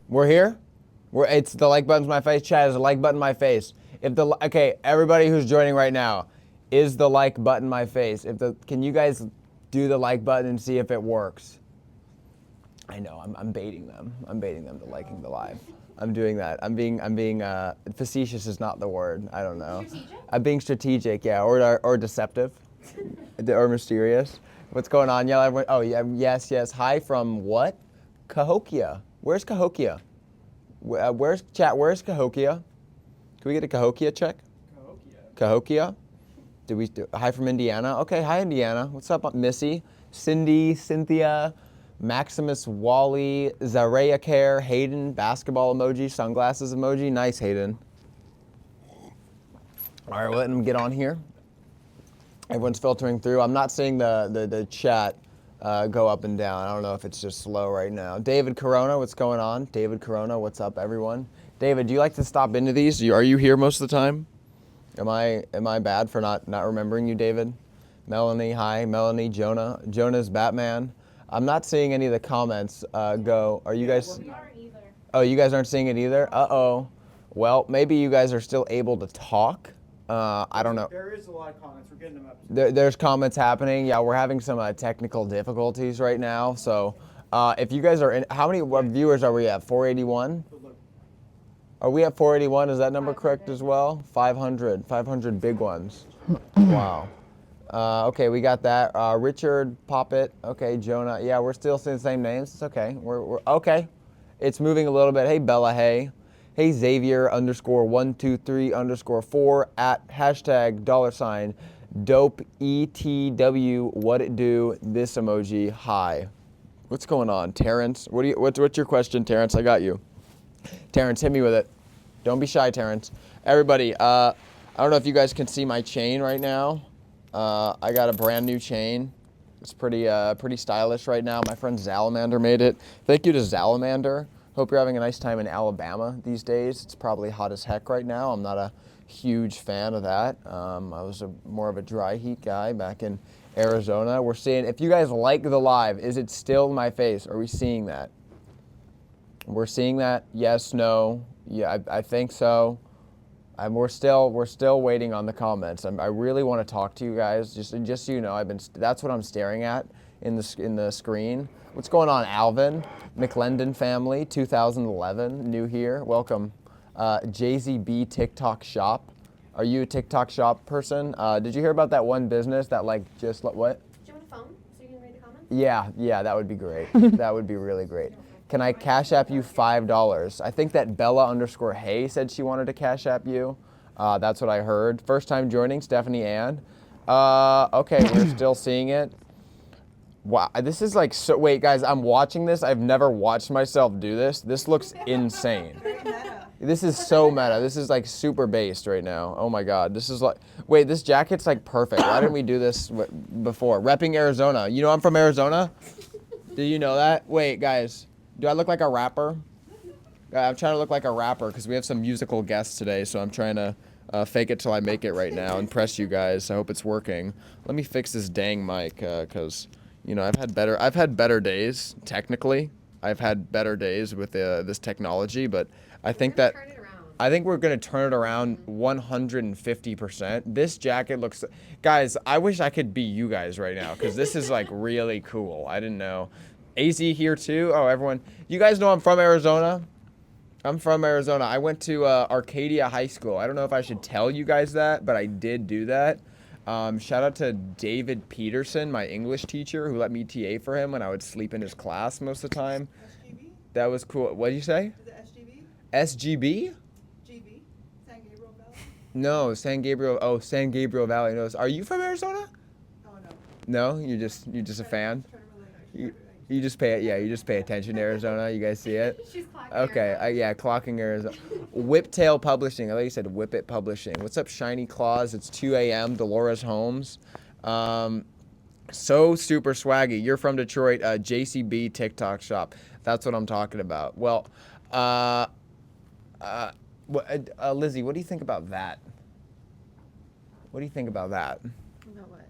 We're here. It's the like button's my face. Chat is the like button my face. Okay, everybody who's joining right now, is the like button my face? Can you guys do the like button and see if it works? I know I'm baiting them. I'm baiting them to liking the live. I'm doing that. I'm being facetious is not the word. I don't know. Strategic? I'm being strategic, yeah, or deceptive, or mysterious. What's going on, y'all? Everyone, oh yeah, yes. Hi from what? Cahokia. Where's Cahokia? Where's Cahokia? Can we get a Cahokia check? Cahokia. Hi from Indiana? Okay, hi Indiana. What's up, Missy? Cindy, Cynthia, Maximus, Wally, Zaria Care, Hayden, basketball emoji, sunglasses emoji. Nice, Hayden. All right, we'll let them get on here. Everyone's filtering through. I'm not seeing the chat go up and down. I don't know if it's just slow right now. David Corona, what's going on? David Corona, what's up, everyone? David, do you like to stop into these? Are you here most of the time? Am I bad for not remembering you, David? Melanie, hi. Melanie, Jonah's Batman. I'm not seeing any of the comments go. Are you guys? We aren't either. Oh, you guys aren't seeing it either? Uh-oh. Well, maybe you guys are still able to talk. I don't know. There is a lot of comments. We're getting them up. There's comments happening. Yeah, we're having some technical difficulties right now. So if you guys are in, how many viewers are we at? 481? Are we at 481? Is that number correct as well? 500 big ones. Wow. Okay, we got that. Richard, Poppet. Okay, Jonah. Yeah, we're still seeing the same names. It's okay. We're okay. It's moving a little bit. Hey, Bella. Hey. Hey, Xavier _123_4 at hashtag $dope ETW. What it do? This emoji. Hi. What's going on, Terrence? What's your question, Terrence? I got you. Terrence, hit me with it. Don't be shy, Terrence. Everybody, I don't know if you guys can see my chain right now. I got a brand new chain. It's pretty stylish right now. My friend Zalamander made it. Thank you to Zalamander. Hope you're having a nice time in Alabama these days. It's probably hot as heck right now. I'm not a huge fan of that. I was more of a dry heat guy back in Arizona. We're seeing, if you guys like the live, is it still my face? Are we seeing that? We're seeing that? Yes, no. Yeah, I think so. We're still waiting on the comments. I really want to talk to you guys. Just so you know, that's what I'm staring at in the screen. What's going on, Alvin? McLendon family, 2011, new here. Welcome. JZB TikTok shop. Are you a TikTok shop person? Did you hear about that one business that what? Do you want a phone so you can read the comments? Yeah, that would be great. That would be really great. Can I Cash App you $5? I think that Bella _Hey said she wanted to Cash App you. That's what I heard. First time joining, Stephanie Ann. Okay, we're still seeing it. Wow, this is like so. Wait, guys, I'm watching this. I've never watched myself do this. This looks insane. This is so meta. This is like super based right now. Oh my God, this is like. Wait, this jacket's like perfect. Why didn't we do this before? Repping Arizona. You know I'm from Arizona. Did you know that? Wait, guys, do I look like a rapper? I'm trying to look like a rapper because we have some musical guests today, so I'm trying to fake it till I make it right now. Impress you guys. I hope it's working. Let me fix this dang mic because. You know, I've had better days, technically. I've had better days with this technology, but I think we're going to turn it around 150%. This jacket looks, guys, I wish I could be you guys right now because this is like really cool. I didn't know. AZ here too. Oh, everyone. You guys know I'm from Arizona? I'm from Arizona. I went to Arcadia High School. I don't know if I should tell you guys that, but I did do that. Shout out to David Peterson, my English teacher, who let me TA for him when I would sleep in his class most of the time. SGB? That was cool. What did you say? Is it SGB? SGB? GB? San Gabriel Valley? No, San Gabriel. Oh, San Gabriel Valley. No, are you from Arizona? Oh, no. No, you're just a fan. You just pay attention to Arizona. You guys see it? She's clocking Okay, Arizona. clocking Arizona. Whiptail Publishing. I thought you said Whip It Publishing. What's up, Shiny Claws? It's 2 a.m. Dolores Holmes. So super swaggy. You're from Detroit. JCB TikTok shop. That's what I'm talking about. Well, Lizzie, what do you think about that? What do you think about that? About what?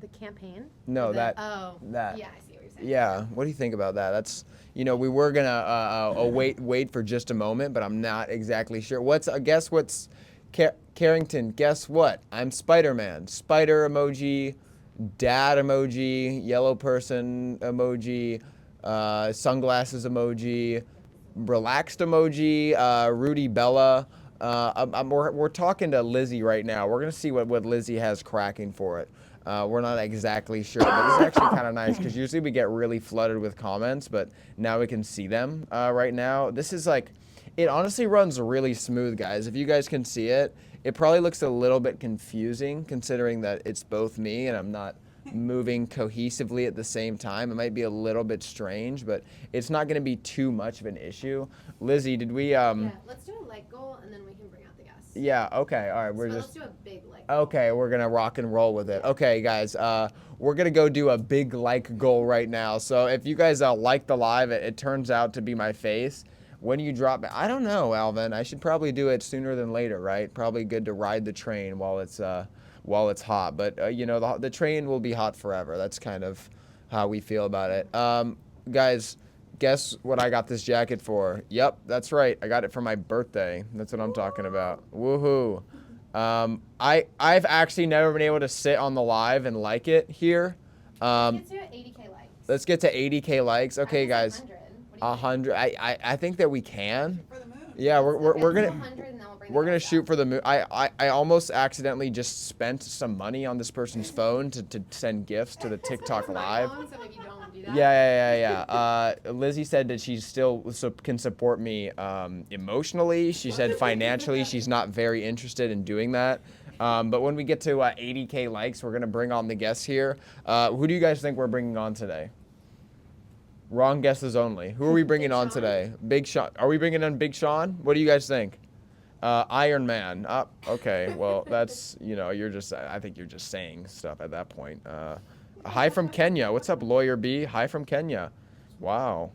The campaign? No, Or that. Oh. That. Yeah, I see what you're saying. Yeah, what do you think about that? That's, we were gonna wait for just a moment, but I'm not exactly sure. Guess what's, Carrington? Guess what? I'm Spider-Man. Spider emoji, dad emoji, yellow person emoji, sunglasses emoji, relaxed emoji, Rudy Bella. We're talking to Lizzie right now. We're gonna see what Lizzie has cracking for it. We're not exactly sure, but this is actually kind of nice because usually we get really flooded with comments, but now we can see them right now. This is like, it honestly runs really smooth, guys. If you guys can see it, it probably looks a little bit confusing considering that it's both me and I'm not moving cohesively at the same time. It might be a little bit strange, but it's not going to be too much of an issue. Lizzie, did we Yeah, let's do a like goal and then we can bring out the guests. Yeah, okay. All right, Let's do a big like goal. Okay, we're going to rock and roll with it. Okay, guys, we're going to go do a big like goal right now. So if you guys like the live, it turns out to be my face. When you drop it, I don't know, Alvin. I should probably do it sooner than later, right? Probably good to ride the train while it's hot. But the train will be hot forever. That's kind of how we feel about it. Guys, guess what I got this jacket for? Yep, that's right. I got it for my birthday. That's what I'm talking about. Woohoo! I've actually never been able to sit on the live and like it here. Let's get to 80K likes. Let's get to 80K likes. Okay, guys. 100. 100. I think that we can. For the moon. Yeah, we're gonna 100 and then we'll bring we're the gonna guests shoot out. for the moon. I almost accidentally just spent some money on this person's phone to send gifts to the TikTok It's my live. phone, so maybe don't do that. Yeah. Lizzie said that she still can support me emotionally. She said financially she's not very interested in doing that. But when we get to 80K likes, we're gonna bring on the guests here. Who do you guys think we're bringing on today? Wrong guesses only. Who are we bringing on today? Big Sean. Are we bringing on Big Sean? What do you guys think? Iron Man. Okay. Well, that's, I think you're just saying stuff at that point. Hi from Kenya. What's up, Lawyer B? Hi from Kenya. Wow.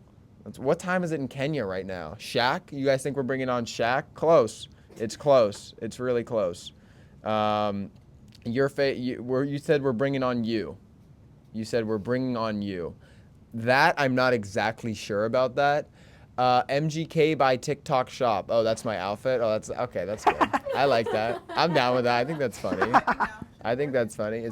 What time is it in Kenya right now? Shaq? You guys think we're bringing on Shaq? Close. It's close. It's really close. You said we're bringing on you. You said we're bringing on you. That, I'm not exactly sure about that. MGK by TikTok shop. Oh, that's my outfit? Oh, that's okay. That's good. I like that. I'm down with that. I think that's funny. I think that's funny.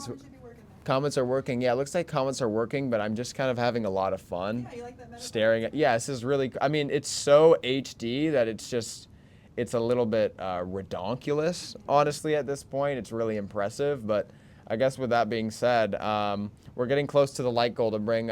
Comments are working. Yeah, it looks like comments are working, but I'm just kind of having a lot of fun. Yeah, you like that metaphor? Staring at. Yeah, this is really. I mean, it's so HD that it's a little bit redonkulous. Honestly, at this point, it's really impressive. But I guess with that being said, we're getting close to the light goal to bring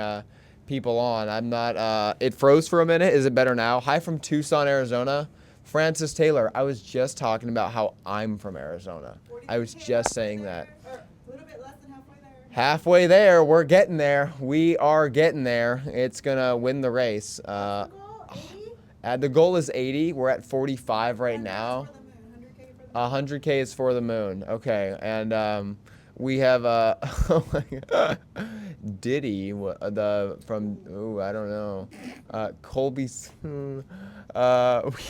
people on. I'm not. It froze for a minute. Is it better now? Hi from Tucson, Arizona. Francis Taylor. I was just talking about how I'm from Arizona. I was just saying that. Or a little bit less than halfway there. Halfway there. We're getting there. We are getting there. It's gonna win the race. Goal, 80? The goal is 80. We're at 45 right And now. that's for the moon. 100K for the moon. 100K is for the moon. Okay, and we have oh my God, Diddy I don't know, Colby. We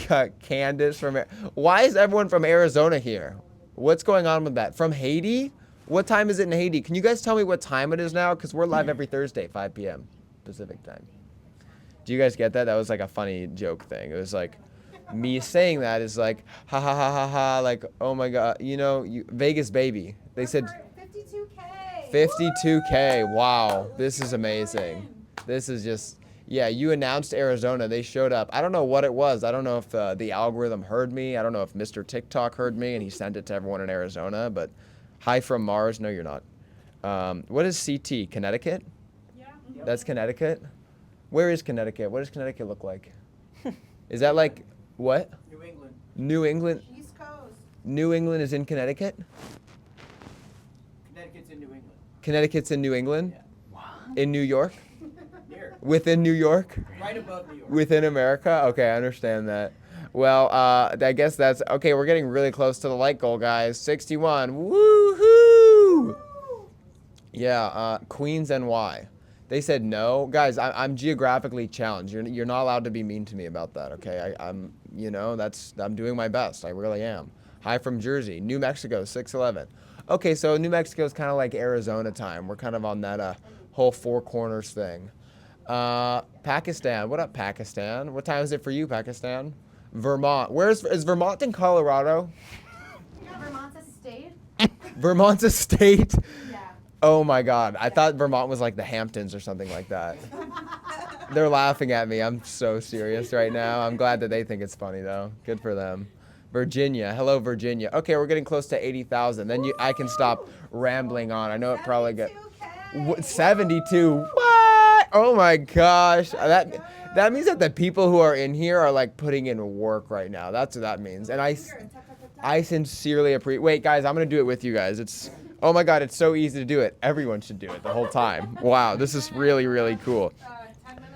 got Candace from. Why is everyone from Arizona here? What's going on with that? From Haiti? What time is it in Haiti? Can you guys tell me what time it is now? Because we're live every Thursday, 5 p.m. Pacific time. Do you guys get that? That was like a funny joke thing. It was like, me saying that is like, ha ha ha ha ha, like, oh my God, Vegas baby. They said 52K. 52K. Wow, this is amazing. This is just, yeah, you announced Arizona. They showed up. I don't know what it was. I don't know if the algorithm heard me. I don't know if Mr. TikTok heard me and he sent it to everyone in Arizona, but hi from Mars. No, you're not. What is CT? Connecticut? Yeah. That's Connecticut? Where is Connecticut? What does Connecticut look like? Is that like, what? New England. New England? East Coast. New England is in Connecticut? Connecticut's in New England. Connecticut's in New England? Yeah. In New York? Here. Within New York? Right above New York. Within America? Okay, I understand that. Well, I guess that's, okay, we're getting really close to the like goal, guys. 61. Woohoo! Yeah, Queens NY. They said no. Guys, I'm geographically challenged. You're not allowed to be mean to me about that, okay? I'm doing my best. I really am. Hi from Jersey. New Mexico, 611. Okay, so New Mexico is kind of like Arizona time. We're kind of on that whole Four Corners thing. Pakistan. What up, Pakistan? What time is it for you, Pakistan? Vermont. Is Vermont in Colorado? Vermont's a state? Vermont's a state? Yeah. Oh my God. I thought Vermont was like the Hamptons or something like that. They're laughing at me. I'm so serious right now. I'm glad that they think it's funny though. Good for them. Virginia. Hello, Virginia. Okay, we're getting close to 80,000. Then I can stop rambling on. I know it probably got 72. What? Oh my gosh. That means that the people who are in here are like putting in work right now. That's what that means. And I sincerely appreciate. Wait, guys, I'm gonna do it with you guys. Oh my God, it's so easy to do it. Everyone should do it the whole time. Wow, this is really, really cool.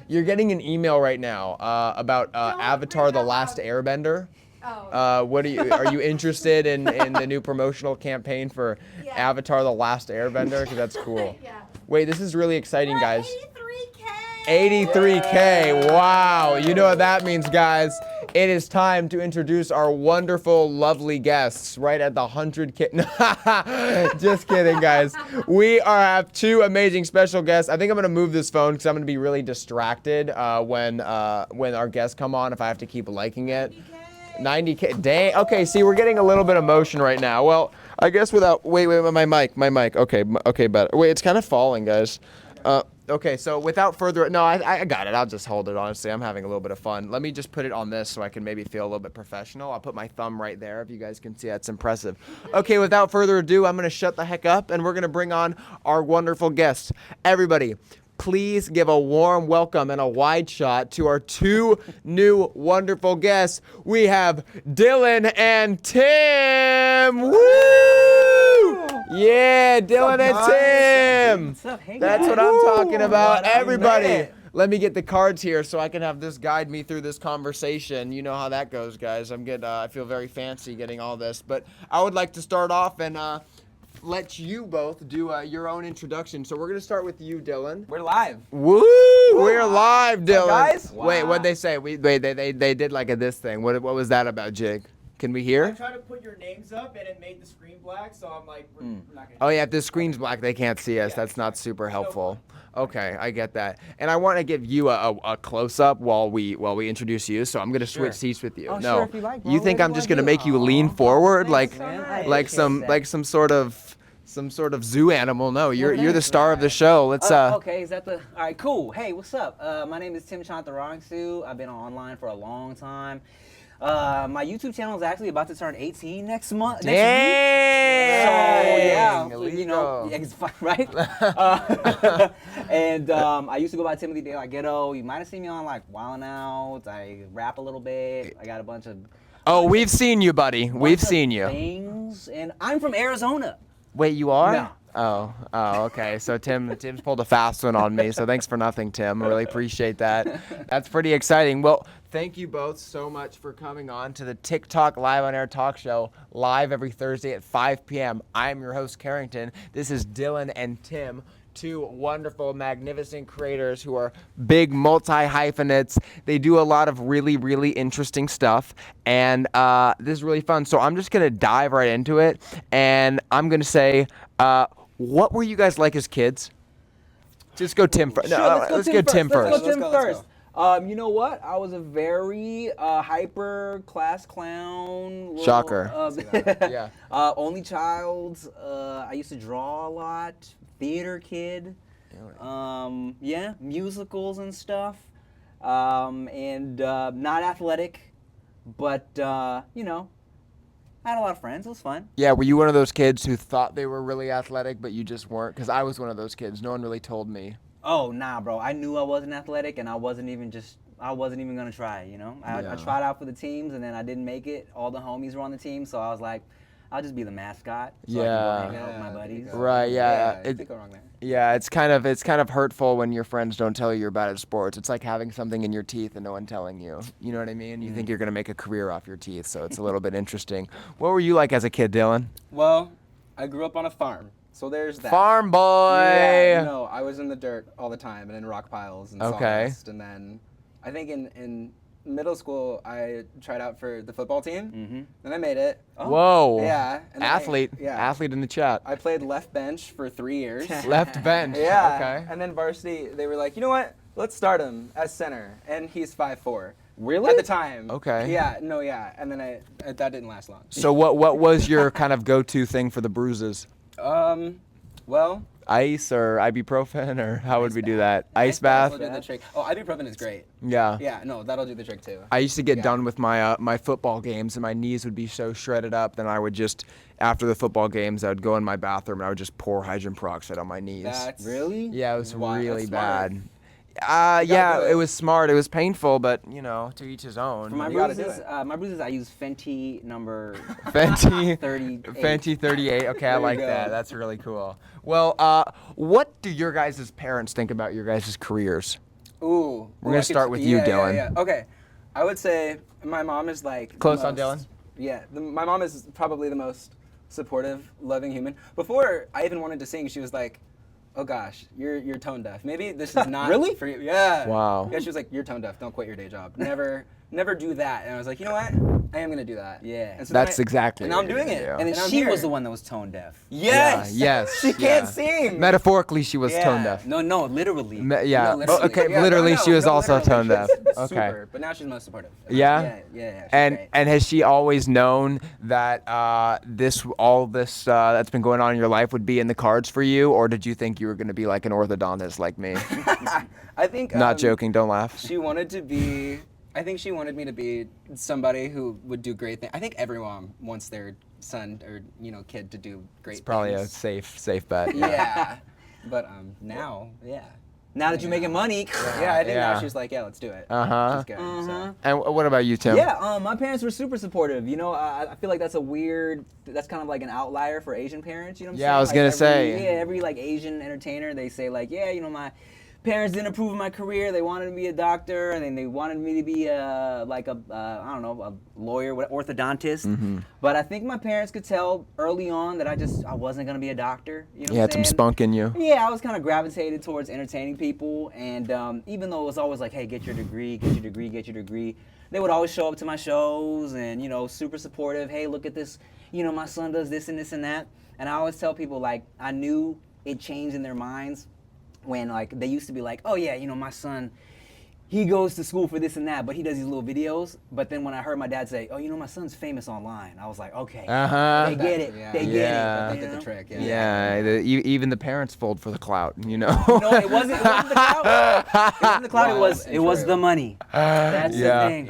You're getting an email right now about Avatar: The Last Airbender. Oh. What are you interested in the new promotional campaign for Avatar: The Last Airbender? Because that's cool. Yeah. Wait, this is really exciting, guys. 83K. 83K. Wow. You know what that means, guys. It is time to introduce our wonderful, lovely guests right at the 100K. Just kidding, guys. We have two amazing special guests. I think I'm going to move this phone because I'm going to be really distracted when our guests come on if I have to keep liking it. 90K. Dang. Okay, see, we're getting a little bit of motion right now. Well, I guess without... Wait, my mic. Okay, better. Wait, it's kind of falling, guys. Okay, so without further... No, I got it. I'll just hold it, honestly. I'm having a little bit of fun. Let me just put it on this so I can maybe feel a little bit professional. I'll put my thumb right there if you guys can see. That's impressive. Okay, without further ado, I'm going to shut the heck up, and we're going to bring on our wonderful guests. Everybody, please give a warm welcome and a wide shot to our two new wonderful guests. We have Dillon and Tim. Woo! Yeah, Dillon and Tim. What's up? Hey, That's guys. what I'm talking about. What up, Everybody, man? let me get the cards here so I can have this guide me through this conversation. You know how that goes, guys. I feel very fancy getting all this, but I would like to start off and let you both do your own introduction. So we're gonna start with you, Dillon. We're live. Woo! We're live, Dillon. guys? Wait, Wow. what'd they say? They did like this thing. What was that about, Jig? Can we I hear? tried to put your names up and it made the screen black, so I'm like, we're not gonna. Oh yeah, if the screen's black, they can't see us. That's not super helpful. Okay, I get that. And I want to give you a close up while we introduce you. So I'm gonna switch seats with you. Oh, No, sure, if you like, bro. you think What I'm do just you gonna wanna make do? you lean Aw, forward thanks, man. I appreciate some sort of zoo animal? No, you're the thanks, star of the show. Let's Okay, is that the... All right, cool. Hey, what's up? My name is TimChantarangsu. I've been online for a long time. My YouTube channel is actually about to turn 18 next month. Dang! So, yeah, Illegal. it's fine, right? And I used to go by Timothy De La Ghetto. You might have seen me on like Wildin' Out. I rap a little bit. I got a bunch of Oh, we've seen you, buddy. We've bunch of seen you. things, and I'm from Arizona. Wait, you are? No. Oh, okay. So Tim's pulled a fast one on me. So thanks for nothing, Tim. I really appreciate that. That's pretty exciting. Well, thank you both so much for coming on to the TikTok Live on Air Talk Show, live every Thursday at 5 p.m. I'm your host, Carrington. This is Dillon and Tim, two wonderful, magnificent creators who are big multi-hyphenates. They do a lot of really, really interesting stuff, and this is really fun. So I'm just going to dive right into it, and I'm going to say, what were you guys like as kids? Just go Tim first. Sure, Let's go Tim first. Let's go Tim Let's go. first. You know what? I was a very hyper class clown. Little, Shocker. Yeah. Only child. I used to draw a lot. Theater kid. Yeah, musicals and stuff. And not athletic, but you know, I had a lot of friends. It was fun. Yeah, were you one of those kids who thought they were really athletic, but you just weren't? Because I was one of those kids. No one really told me. Oh, nah, bro. I knew I wasn't athletic, and I wasn't even gonna try, you know? I tried out for the teams, and then I didn't make it. All the homies were on the team, so I was like, I'll just be the mascot. So I can go hang out with my buddies. Right, yeah. Can't go wrong there. Yeah, it's kind of hurtful when your friends don't tell you you're bad at sports. It's like having something in your teeth and no one telling you. You know what I mean? You think you're going to make a career off your teeth, so it's a little bit interesting. What were you like as a kid, Dillon? Well, I grew up on a farm, so there's that. Farm boy! Yeah, no, I was in the dirt all the time and in rock piles and Okay. sawdust. And then I think in middle school I tried out for the football team, and I made it. Whoa. Yeah. And then Athlete. yeah. Athlete in the chat. I played left bench for 3 years. Left bench. Yeah. Okay. And then varsity, they were like, you know what? let's start him as center, and he's 5'4". Really? At the time. Okay. Yeah. No. Yeah. And then that didn't last long. So what was your kind of go-to thing for the bruises? Well. Ice or ibuprofen, or how would we do that? Ice That'll bath? do the trick. Oh, ibuprofen is great. Yeah. Yeah. No, that'll do the trick too. I used to get Yeah. done with my my football games, and my knees would be so shredded up. Then I would just, after the football games, I would go in my bathroom and I would just pour hydrogen peroxide on my knees. That's Really? Yeah, it was Wow, that's really smart. bad. gotta Yeah, do it it. was smart. It was painful, but to each his own. For my You gotta do bruises, it. my bruises, I use Fenty number Fenty 38. Fenty 38. Okay, I There you like go. that. That's really cool. Well, what do your guys' parents think about your guys' careers? Ooh. We're gonna start with you, Dylan. Yeah. Okay. I would say my mom is like the Close on most- Dylan. Yeah. My mom is probably the most supportive, loving human. Before I even wanted to sing, she was like, "Oh gosh, you're tone deaf. Maybe this is not Really? for you." Yeah. Wow. Yeah. She was like, "You're tone deaf. Don't quit your day job. Never do that." And I was like, you know what? I am gonna do that. Yeah. And so then That's exactly And now I'm what you're doing gonna it. do. And then And I'm she here. was the one that was tone deaf. Yes. Yeah, yes. She yeah. can't sing. Metaphorically, she was Yeah. tone deaf. No, literally. Yeah. No, literally. Okay. Yeah, literally, no, she was no, also literally. tone deaf. She's Okay. Super, but now she's most supportive. Yeah? Yeah. She's And great. and has she always known that all this that's been going on in your life would be in the cards for you, or did you think you were going to be like an orthodontist like me? I think Not joking. Don't laugh. She wanted to be. I think she wanted me to be somebody who would do great things. I think every mom wants their son or kid to do great. It's probably a things. safe bet. Yeah. But now, yeah. Now that you're making money. Yeah, I think Yeah. now she's like, yeah, let's do it. Uh-huh. She's good. So. And what about you, Tim? Yeah, my parents were super supportive. I feel like that's that's kind of like an outlier for Asian parents. You know what I'm saying? Yeah, I was gonna say. Yeah, every like Asian entertainer, they say like, yeah, my parents didn't approve of my career. They wanted me to be a doctor, and then they wanted me to be a lawyer, orthodontist. Mm-hmm. But I think my parents could tell early on that I wasn't gonna be a doctor. You know You what had I'm some saying? spunk in you. Yeah, I was kind of gravitated towards entertaining people, and even though it was always like, hey, get your degree, they would always show up to my shows and, super supportive. Hey, look at this, my son does this and this and that. And I always tell people, like, I knew it changed in their minds when, like, they used to be like, oh, yeah, my son, he goes to school for this and that, but he does these little videos. But then when I heard my dad say, oh, my son's famous online, I was like, okay, Uh-huh. they get it, Yeah. they Yeah. get That it. did the trick. Yeah. Yeah, even the parents fold for the clout, No, it wasn't the clout. It wasn't the clout. Wow, it was true. the money. That's Yeah. the thing.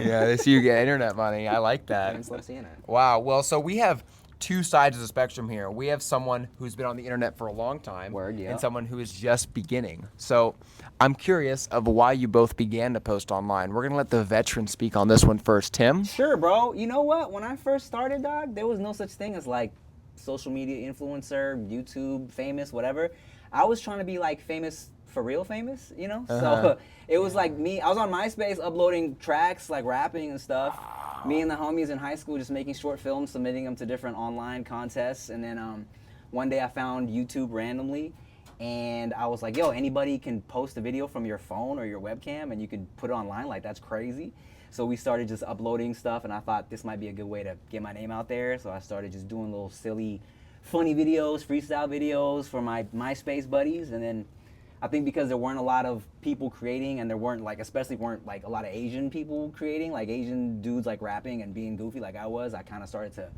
Yeah, they see you get internet money. I like that. Parents love seeing it. Wow. Well, so we have two sides of the spectrum here. We have someone who's been on the internet for a long time, Word, yeah. and someone who is just beginning. So I'm curious of why you both began to post online. We're gonna let the veteran speak on this one first. Tim? Sure, bro. You know what? When I first started, dog, there was no such thing as like social media influencer, YouTube, famous, whatever. I was trying to be like famous for real famous, So it was like me. I was on MySpace uploading tracks, like rapping and stuff. Me and the homies in high school just making short films, submitting them to different online contests. And then one day I found YouTube randomly. And I was like, yo, anybody can post a video from your phone or your webcam and you can put it online. Like, that's crazy. So we started just uploading stuff, and I thought this might be a good way to get my name out there. So I started just doing little silly, funny videos, freestyle videos for my MySpace buddies. And then I think because there weren't a lot of people creating, and there weren't especially weren't a lot of Asian people creating, like Asian dudes like rapping and being goofy like I was, I kind of started to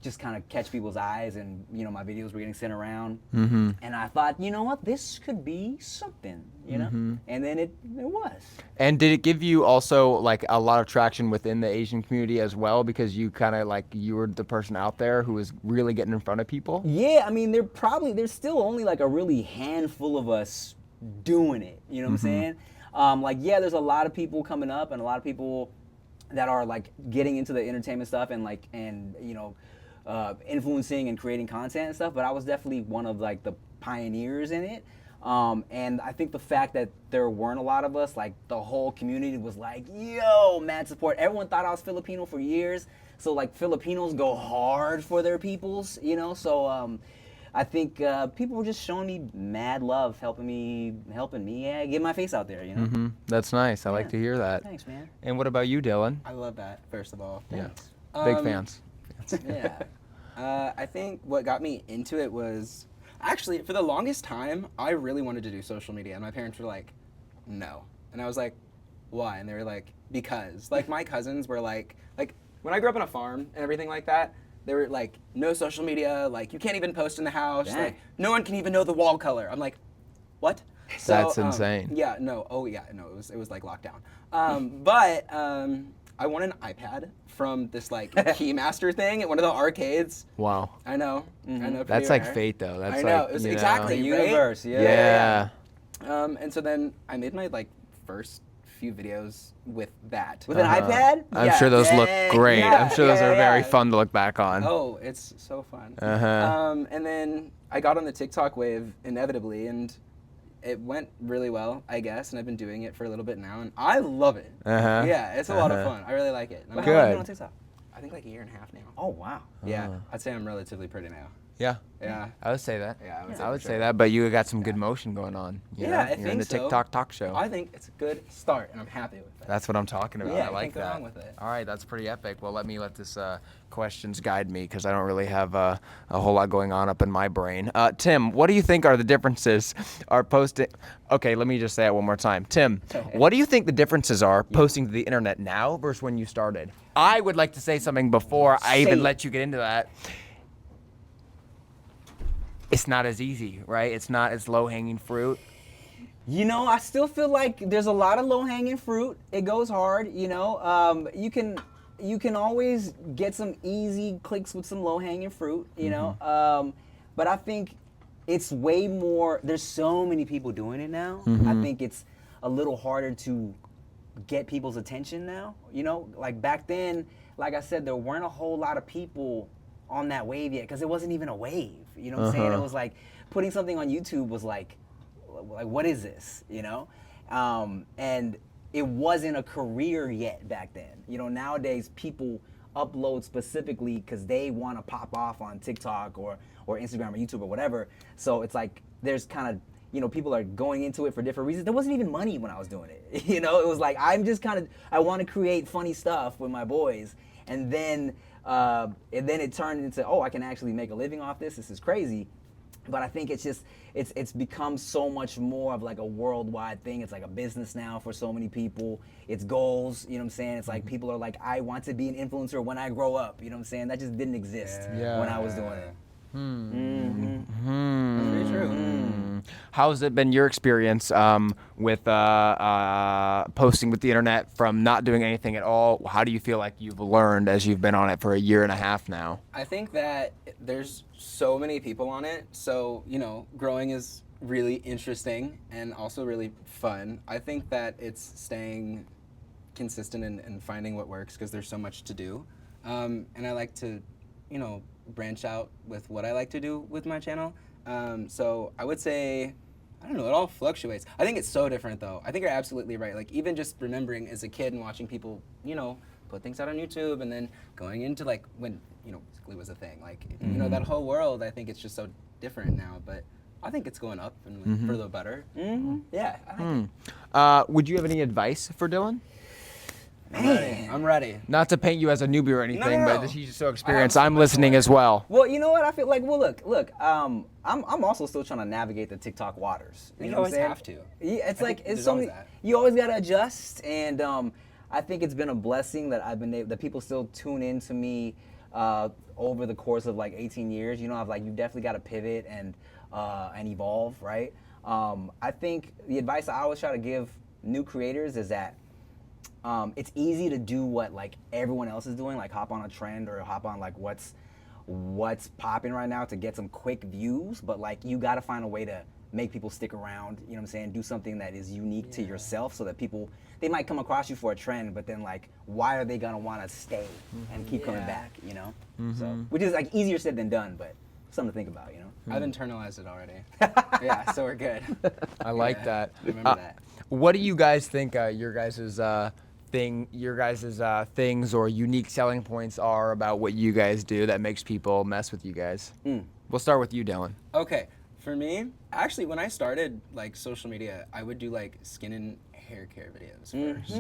just kind of catch people's eyes, and my videos were getting sent around. Mm-hmm. And I thought, you know what, this could be something, and then it was. And did it give you also like a lot of traction within the Asian community as well, because you kind of you were the person out there who was really getting in front of people? Yeah, I mean, there's still only a really handful of us doing it, you know what I'm saying? There's a lot of people coming up, and a lot of people that are getting into the entertainment stuff and influencing and creating content and stuff, but I was definitely one of the pioneers in it. And I think the fact that there weren't a lot of us, the whole community was yo, mad support. Everyone thought I was Filipino for years, so Filipinos go hard for their peoples, so I think people were just showing me mad love, helping me, get my face out there, Mm-hmm. That's nice. I like to hear that. Thanks, man. And what about you, Dylan? I love that. First of all. Yeah. Thanks. Big fans. Yeah. I think what got me into it was actually for the longest time I really wanted to do social media, and my parents were like, no. And I was like, why? And they were like, because. Like, my cousins were like, when I grew up on a farm and everything like that, they were like, no social media, like, you can't even post in the house. Dang. Like, no one can even know the wall color. I'm like, what? So, That's insane. Yeah, no, oh yeah, no, it was like lockdown. But I won an iPad from this like Keymaster thing at one of the arcades. Wow. I know, I know. That's pretty like rare. fate, though. That's I know, like, it was you know. exactly. The right? universe, yeah. Yeah. And so then I made my like first few videos with that. With an iPad? I'm Yeah. sure those look Dang. great. Yeah, I'm sure those yeah, are very yeah. fun to look back on. Oh, it's so fun. Uh-huh. And then I got on the TikTok wave inevitably, and it went really well, I guess. And I've been doing it for a little bit now, and I love it. Uh-huh. Yeah, it's a lot of Uh-huh. fun. I really like it. And I'm How long have you Good. been on TikTok? I think like a year and a half now. Oh, wow. Yeah, I'd say I'm relatively pretty now. Yeah. Yeah. I would say that. Yeah, I would say I for would say sure. that, but you got some good motion going on. You Yeah, know? I You're in think the so. TikTok talk show. I think it's a good start, and I'm happy with it. That's what I'm talking about. Yeah, I like can't go that. wrong with it. All right, that's pretty epic. Well, let this questions guide me because I don't really have a whole lot going on up in my brain. Tim, what do you think are the differences are posting? Okay, let me just say it one more time. Tim, what do you think the differences are posting to the internet now versus when you started? I would like to say something before I even Say it. let you get into that. It's not as easy, right? It's not as low-hanging fruit. You know, I still feel like there's a lot of low-hanging fruit. It goes hard, you know. You can always get some easy clicks with some low-hanging fruit, you know. But I think it's way more. There's so many people doing it now. I think it's a little harder to get people's attention now. You know, like back then, like I said, there weren't a whole lot of people on that wave yet because it wasn't even a wave. You know what I'm saying? It was like putting something on YouTube was like what is this, you know? And it wasn't a career yet back then. You know, nowadays people upload specifically because they want to pop off on TikTok or Instagram or YouTube or whatever. So it's like there's kind of, you know, people are going into it for different reasons. There wasn't even money when I was doing it. You know, it was like I want to create funny stuff with my boys, and then it turned into, oh, I can actually make a living off this. This is crazy. But I think it's become so much more of like a worldwide thing. It's like a business now for so many people. It's goals, you know what I'm saying? It's like people are like, I want to be an influencer when I grow up, you know what I'm saying? That just didn't exist when I was doing it. Very true. How's it been your experience with posting with the internet from not doing anything at all? How do you feel like you've learned as you've been on it for a year and a half now? I think that there's so many people on it, so, you know, growing is really interesting and also really fun. I think that it's staying consistent and finding what works because there's so much to do. And I like to, you know, branch out with what I like to do with my channel. So I would say, I don't know, it all fluctuates. I think it's so different though. I think you're absolutely right. Like even just remembering as a kid and watching people, you know, put things out on YouTube and then going into like when, you know, basically was a thing. Like, you know, that whole world, I think it's just so different now, but I think it's going up and like, for the better. Yeah, I think Would you have any advice for Dillon? I'm ready. Not to paint you as a newbie or anything, no. but he's so experienced. I'm listening as well. Well, you know what? I feel like, well, look. I'm also still trying to navigate the TikTok waters. You know what I'm always saying? have to. Yeah, it's I like think it's there's so always many. that. You always gotta adjust, and I think it's been a blessing that I've been able, that people still tune in to me over the course of like 18 years. You know, I've like you definitely got to pivot and evolve, right? I think the advice I always try to give new creators is that it's easy to do what like everyone else is doing, like hop on a trend or hop on like what's popping right now to get some quick views, but like you got to find a way to make people stick around, you know what I'm saying? Do something that is unique to yourself so that people, they might come across you for a trend, but then like, why are they gonna wanna stay and keep coming back, you know? So, which is like easier said than done, but something to think about, you know? I've internalized it already. Yeah, so we're good. I like Yeah, that. remember that. What do you guys think your guys' things or unique selling points are about what you guys do that makes people mess with you guys? We'll start with you, Dillon. Okay, for me, actually, when I started like social media, I would do like skin and hair care videos first.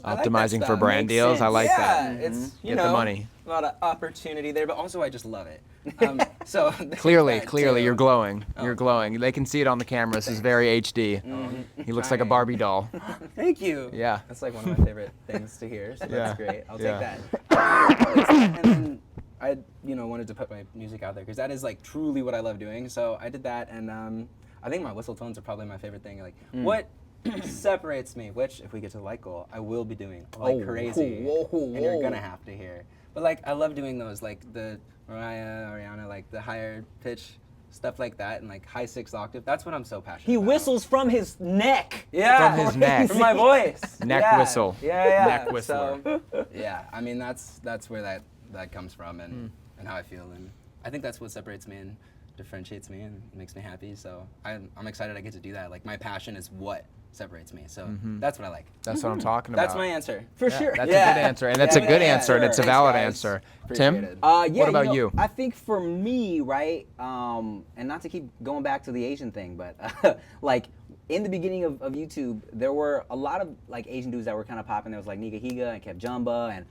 I like that Optimizing for stuff. brand Makes deals. I sense. like Yeah, that. it's you Get the know money. a lot of opportunity there, but also I just love it. So there's Clearly, that clearly, too. you're glowing. Oh. You're glowing. They can see it on the camera. This is very HD. He looks like a Trying. Barbie doll. Thank you. Yeah. That's like one of my favorite things to hear. So Yeah. that's great. I'll Yeah. take that. And then I, wanted to put my music out there because that is like truly what I love doing. So I did that, and I think my whistle tones are probably my favorite thing. Like what separates me, which if we get to the light goal, I will be doing like crazy, and you're gonna have to hear. But like I love doing those, like the Mariah, Ariana, like the higher pitch stuff like that, and like high 6th octave. That's what I'm so passionate He about. whistles from his neck. Yeah, From his neck. from my voice. Neck Yeah. whistle. Yeah. Neck whistler. So, yeah, I mean that's where that comes from, and how I feel, and I think that's what separates me and differentiates me and makes me happy. So I'm excited I get to do that. Like my passion is what separates me. So that's what I like. That's what I'm talking about. That's my answer. For sure. That's Yeah. a good answer, and that's a Yeah, good yeah, answer, and sure. it's a Thanks, valid guys. answer. Appreciate Tim, it. Yeah, what about you? I think for me, right, and not to keep going back to the Asian thing, but like in the beginning of YouTube, there were a lot of like Asian dudes that were kind of popping. There was like Nika Higa and Kev Jumba,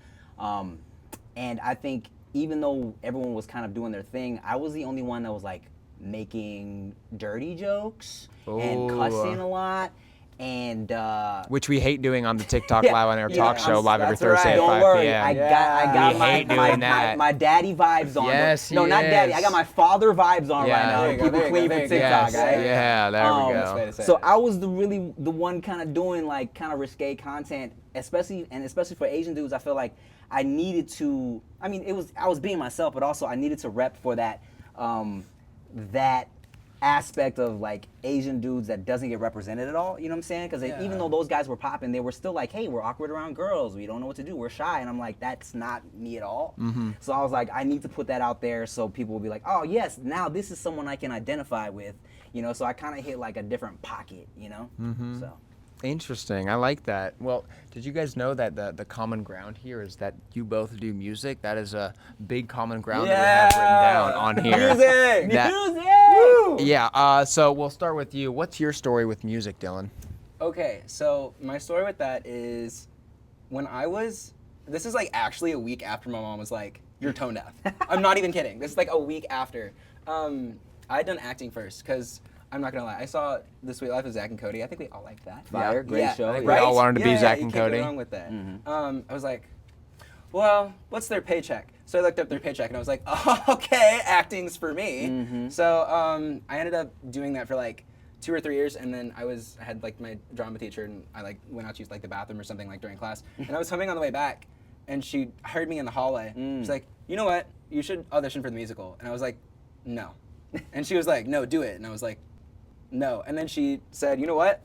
and I think even though everyone was kind of doing their thing, I was the only one that was like making dirty jokes and Ooh. cussing a lot. And Which we hate doing on the TikTok Yeah, live on our yeah, talk show live every that's Thursday right. at don't 5 worry, p.m. I got We my, hate doing that. my daddy vibes on. Yes, no, he not daddy. is. I got my father vibes on Yeah. right now. There you go, People there you clean go, for there you go. TikTok, Yes, right? yeah, there we Best way go. to say So it. I was the one kind of doing like kind of risque content, especially for Asian dudes. I feel like I needed to. I mean, I was being myself, but also I needed to rep for that that aspect of like Asian dudes that doesn't get represented at all. You know what I'm saying? Because Yeah. even though those guys were popping, they were still like, hey, we're awkward around girls. We don't know what to do. We're shy. And I'm like, that's not me at all. So I was like, I need to put that out there so people will be like, oh yes, now this is someone I can identify with. You know, so I kind of hit like a different pocket. You know, so. Interesting. I like that. Well, did you guys know that the common ground here is that you both do music? That is a big common ground that we have written down on here. Music! That- Music! Yeah. So we'll start with you. What's your story with music, Dylan? Okay, so my story with that is when this is like actually a week after my mom was like, you're tone deaf. I'm not even kidding. This is like a week after. I had done acting first because I'm not gonna lie. I saw The Sweet Life of Zach and Cody. I think we all liked that. Fire, great show. I think yeah. we all wanted to be Yeah, Zach you and can't Cody. go wrong with that. I was like, well, what's their paycheck? So I looked up their paycheck and I was like, oh, okay, acting's for me. So I ended up doing that for like 2 or 3 years, and then I had like my drama teacher, and I like went out to use like the bathroom or something like during class, and I was humming on the way back, and she heard me in the hallway. She's like, you know what? You should audition for the musical. And I was like, no. And she was like, no, do it. And I was like, no. And then she said, you know what?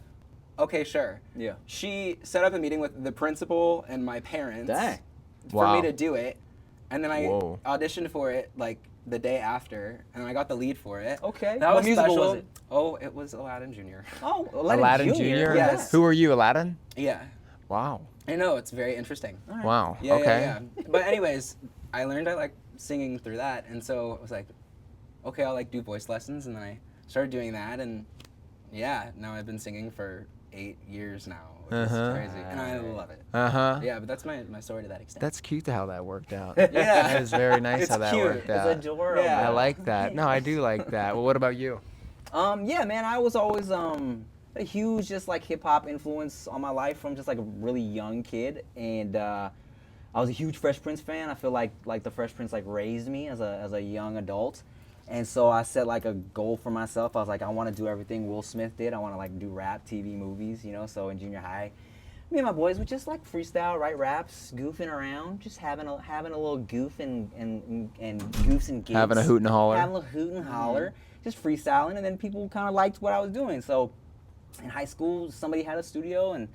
Okay, sure. Yeah. She set up a meeting with the principal and my parents Dang. for Wow. me to do it. And then I Whoa. auditioned for it like the day after, and I got the lead for it. Okay. That What was musical special. was it? Oh, it was Aladdin Jr. Oh, Aladdin Jr. Yes. Who are you, Aladdin? Yeah. Wow. I know, it's very interesting. Wow. Yeah, okay. yeah. But anyways, I learned I like singing through that, and so I was like, okay, I'll like do voice lessons, and then I started doing that, and yeah, now I've been singing for 8 years now, which is crazy, and I love it. Yeah, but that's my story to that extent. That's cute how that worked out. Yeah. That is very nice It's how that cute. worked It's out. adorable. Yeah. I like that. No, I do like that. Well, what about you? Yeah, man, I was always a huge just like hip hop influence on my life from just like a really young kid, and I was a huge Fresh Prince fan. I feel like the Fresh Prince like raised me as a young adult, and so I set like a goal for myself. I was like, I want to do everything Will Smith did. I want to like do rap, TV, movies, you know. So in junior high, me and my boys would just like freestyle, write raps, goofing around, just having a little goof and goofs and gigs. Having a hoot and holler. Having a hoot and holler, just freestyling, and then people kind of liked what I was doing. So in high school, somebody had a studio and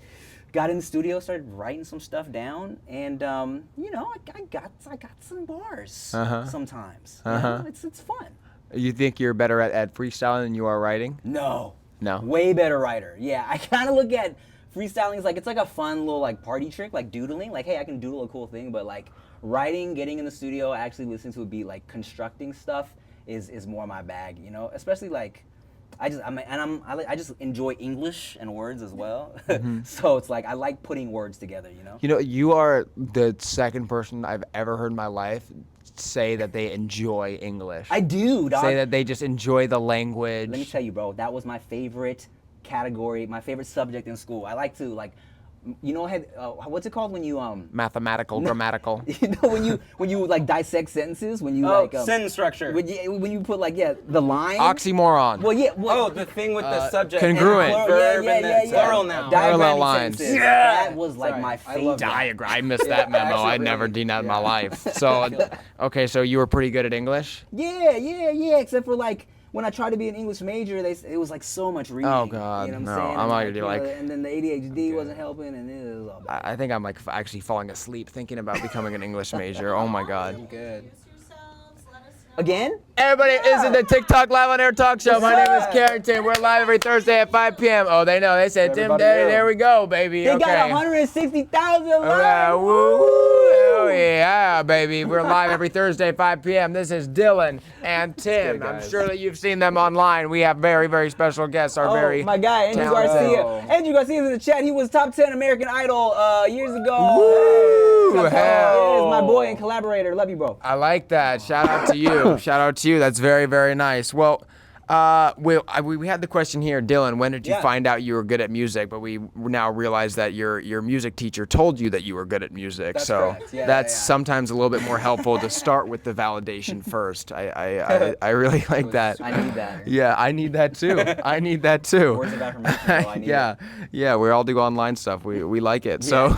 got in the studio, started writing some stuff down, and you know, I got some bars sometimes. You know? It's fun. You think you're better at freestyling than you are writing? No. No. Way better writer. Yeah, I kind of look at freestyling as like it's like a fun little like party trick, like doodling. Like, hey, I can doodle a cool thing, but like writing, getting in the studio, actually listening to a beat, like constructing stuff is more my bag. You know, especially like I just enjoy English and words as well. So it's like I like putting words together, you know. You know, you are the second person I've ever heard in my life say that they enjoy English. I do, dog. Say that they just enjoy the language. Let me tell you, bro, that was my favorite category, my favorite subject in school. I like to like, you know, what's it called when you Mathematical, grammatical. you know when you like dissect sentences when you Oh, like sentence structure. when you put like the line. Oxymoron. Well, yeah. Oh, the thing with the subject. congruent. And verb and then yeah. plural noun. Parallel Diagramming lines. sentences. Yeah. That was like Sorry, my I favorite. love that. Diagram. I missed that memo. actually I'd never really- done that in my yeah. life. So, okay, so you were pretty good at English? Yeah. Except for like when I tried to be an English major, it was like so much reading. Oh, God, You know what no, I'm saying? I'm And, already you know, like- and then the ADHD wasn't helping, and it was all bad. I think I'm like actually falling asleep thinking about becoming an English major. Oh my God. I'm good. Introduce yourselves. Let us know. Again? Everybody is in the TikTok Live on Air Talk Show. My name is Carrington. We're live every Thursday at 5 p.m. Oh, they know. They said, Tim Everybody Daddy, know. there we go, baby. They okay. got 160,000 Yeah, likes. woo. Oh, yeah, baby. We're live every Thursday, 5 p.m. This is Dylan and Tim. good, I'm guys. sure that you've seen them online. We have very, very special guests. Our very my guy, Andrew talented. Garcia. Andrew Garcia's in the chat. He was top 10 American Idol years ago. Woo, Hey, hell. Yes, my boy and collaborator. Love you, bro. I like that. Shout out to you. Shout out to you. That's very, very nice. Well, we had the question here, Dylan. When did you Yeah. find out you were good at music? But we now realize that your music teacher told you that you were good at music. That's so correct. Yeah, that's yeah. sometimes a little bit more helpful to start with the validation first. I really like that. I need that. Yeah, I need that too. I need that too. Words of affirmation, bro. I need yeah, it. yeah. We all do online stuff. We like it. So,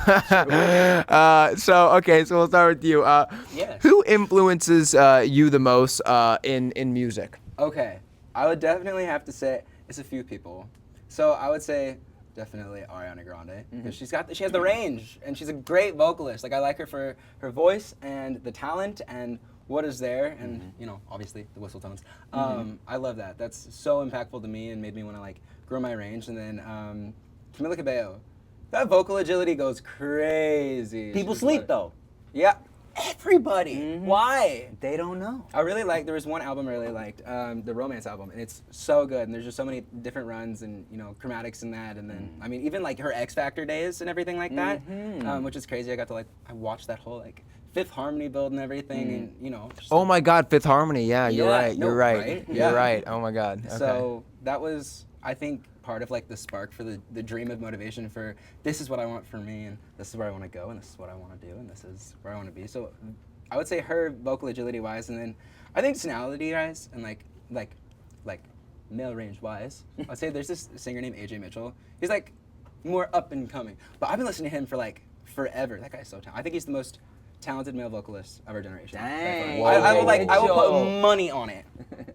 okay. So we'll start with you. Yeah. Who influences you the most in music? Okay, I would definitely have to say it's a few people. So I would say definitely Ariana Grande because she has the range and she's a great vocalist. Like I like her for her voice and the talent and what is there and you know obviously the whistle tones. I love that. That's so impactful to me and made me want to like grow my range. And then Camila Cabello, that vocal agility goes crazy. People She's sleep like- though. Yeah, everybody. Why? They don't know. I really like. There was one album I really liked, the Romance album, and it's so good. And there's just so many different runs and you know chromatics in that. And then I mean even like her X Factor days and everything like that, which is crazy. I got to I watched that whole like Fifth Harmony build and everything, and you know. Just, Oh my God, Fifth Harmony. Yeah, you're Yeah, right. no, You're right. right? You're Yeah. right. Oh my God. Okay. So that was I think part of like the spark for the dream of motivation for this is what I want for me and this is where I want to go and this is what I want to do and this is where I want to be. So I would say her vocal agility wise, and then I think tonality wise and like male range wise, I'd say there's this singer named AJ Mitchell. He's like more up and coming, but I've been listening to him for like forever. That guy's so talented. I think he's the most talented male vocalist of our generation. Dang. I will Mitchell. put money on it.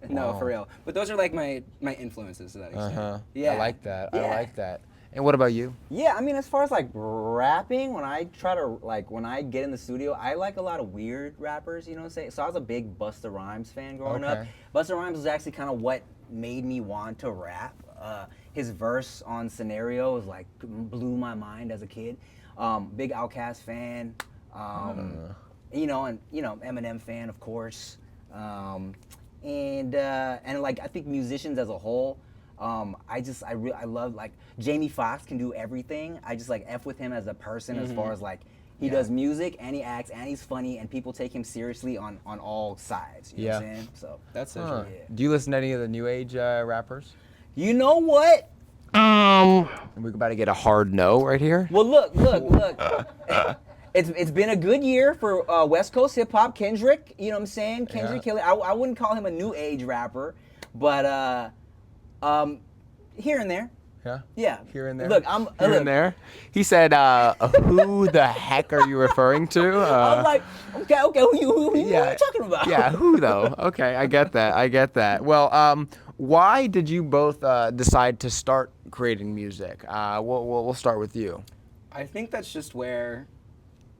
No, Wow. for real. But those are like my influences to that extent. Yeah. I like that. Yeah. I like that. And what about you? Yeah, I mean, as far as like rapping, when I get in the studio, I like a lot of weird rappers, you know what I'm saying? So I was a big Busta Rhymes fan growing up. Okay. Busta Rhymes was actually kind of what made me want to rap. His verse on Scenario was like blew my mind as a kid. Big Outkast fan. You know, Eminem fan, of course. And like I think musicians as a whole, I love like Jamie Foxx can do everything. I just like F with him as a person as far as like he does music and he acts and he's funny and people take him seriously on all sides. You know what I'm saying? So That's so Huh. true. Do you listen to any of the new age rappers? you know what? We're about to get a hard no right here. Well, look. It's been a good year for West Coast hip hop. Kendrick, you know what I'm saying? Kendrick Yeah. Killing. I wouldn't call him a new age rapper, but here and there. Yeah. Yeah. Here and there. Look, Here and there. He said, "Who the heck are you referring to?" I was like, okay, who you talking about? Yeah, who though? Okay, I get that. Well, why did you both decide to start creating music? We'll start with you. I think that's just where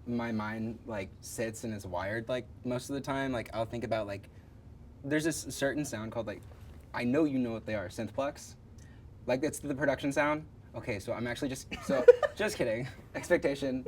my mind like sits and is wired like most of the time. Like I'll think about like there's this certain sound called like I know you know what they are, synthplex. Like it's the production sound. Okay, so I'm actually just kidding. Expectation.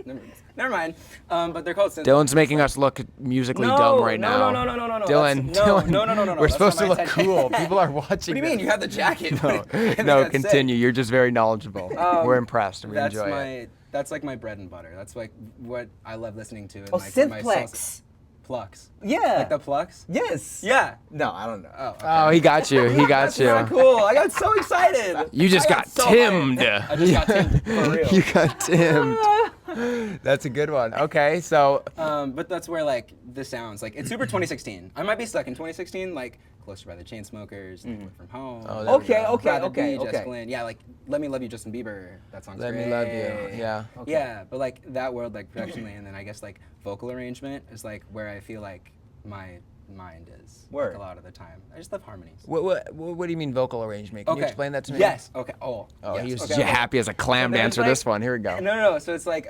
Never mind. But they're called synth. Dylan's making us look musically No, dumb right no, now. no. Dylan, That's- no, Dylan, no. We're That's supposed not to my look intention. cool. People are watching. What do you mean? this. You have the jacket. No, no, continue. You're just very knowledgeable. We're impressed. We That's enjoy it. That's like my bread and butter. That's like what I love listening to. And Oh, like when my soul- synthplex. Plux. Yeah. Like the Plux? Yes. Yeah. No, I don't know. Oh, okay. Oh, he got you. He got That's not you. cool. I got so excited. You just I got so timmed. hyped. I just got timmed for real. You got timmed. That's a good one. Okay, so But that's where like the sounds like it's super 2016. I might be stuck in 2016, like Closer by the Chainsmokers, Work From Home. Oh, there we Okay, go. okay, Rather okay, Be, Jess okay. Glynn. Yeah, like Let Me Love You, Justin Bieber. That song's Let great. Me Love You. Yeah. Okay. Yeah, but like that world, like productionally, and then I guess like vocal arrangement is like where I feel like my mind is. like, Word. a lot of the time. I just love harmonies. What do you mean vocal arrangement? Can you explain that to me? Yes. Okay. Oh. Oh, yes. he was okay, okay. happy as a clam to There's, answer like- this one. Here we go. No. So it's like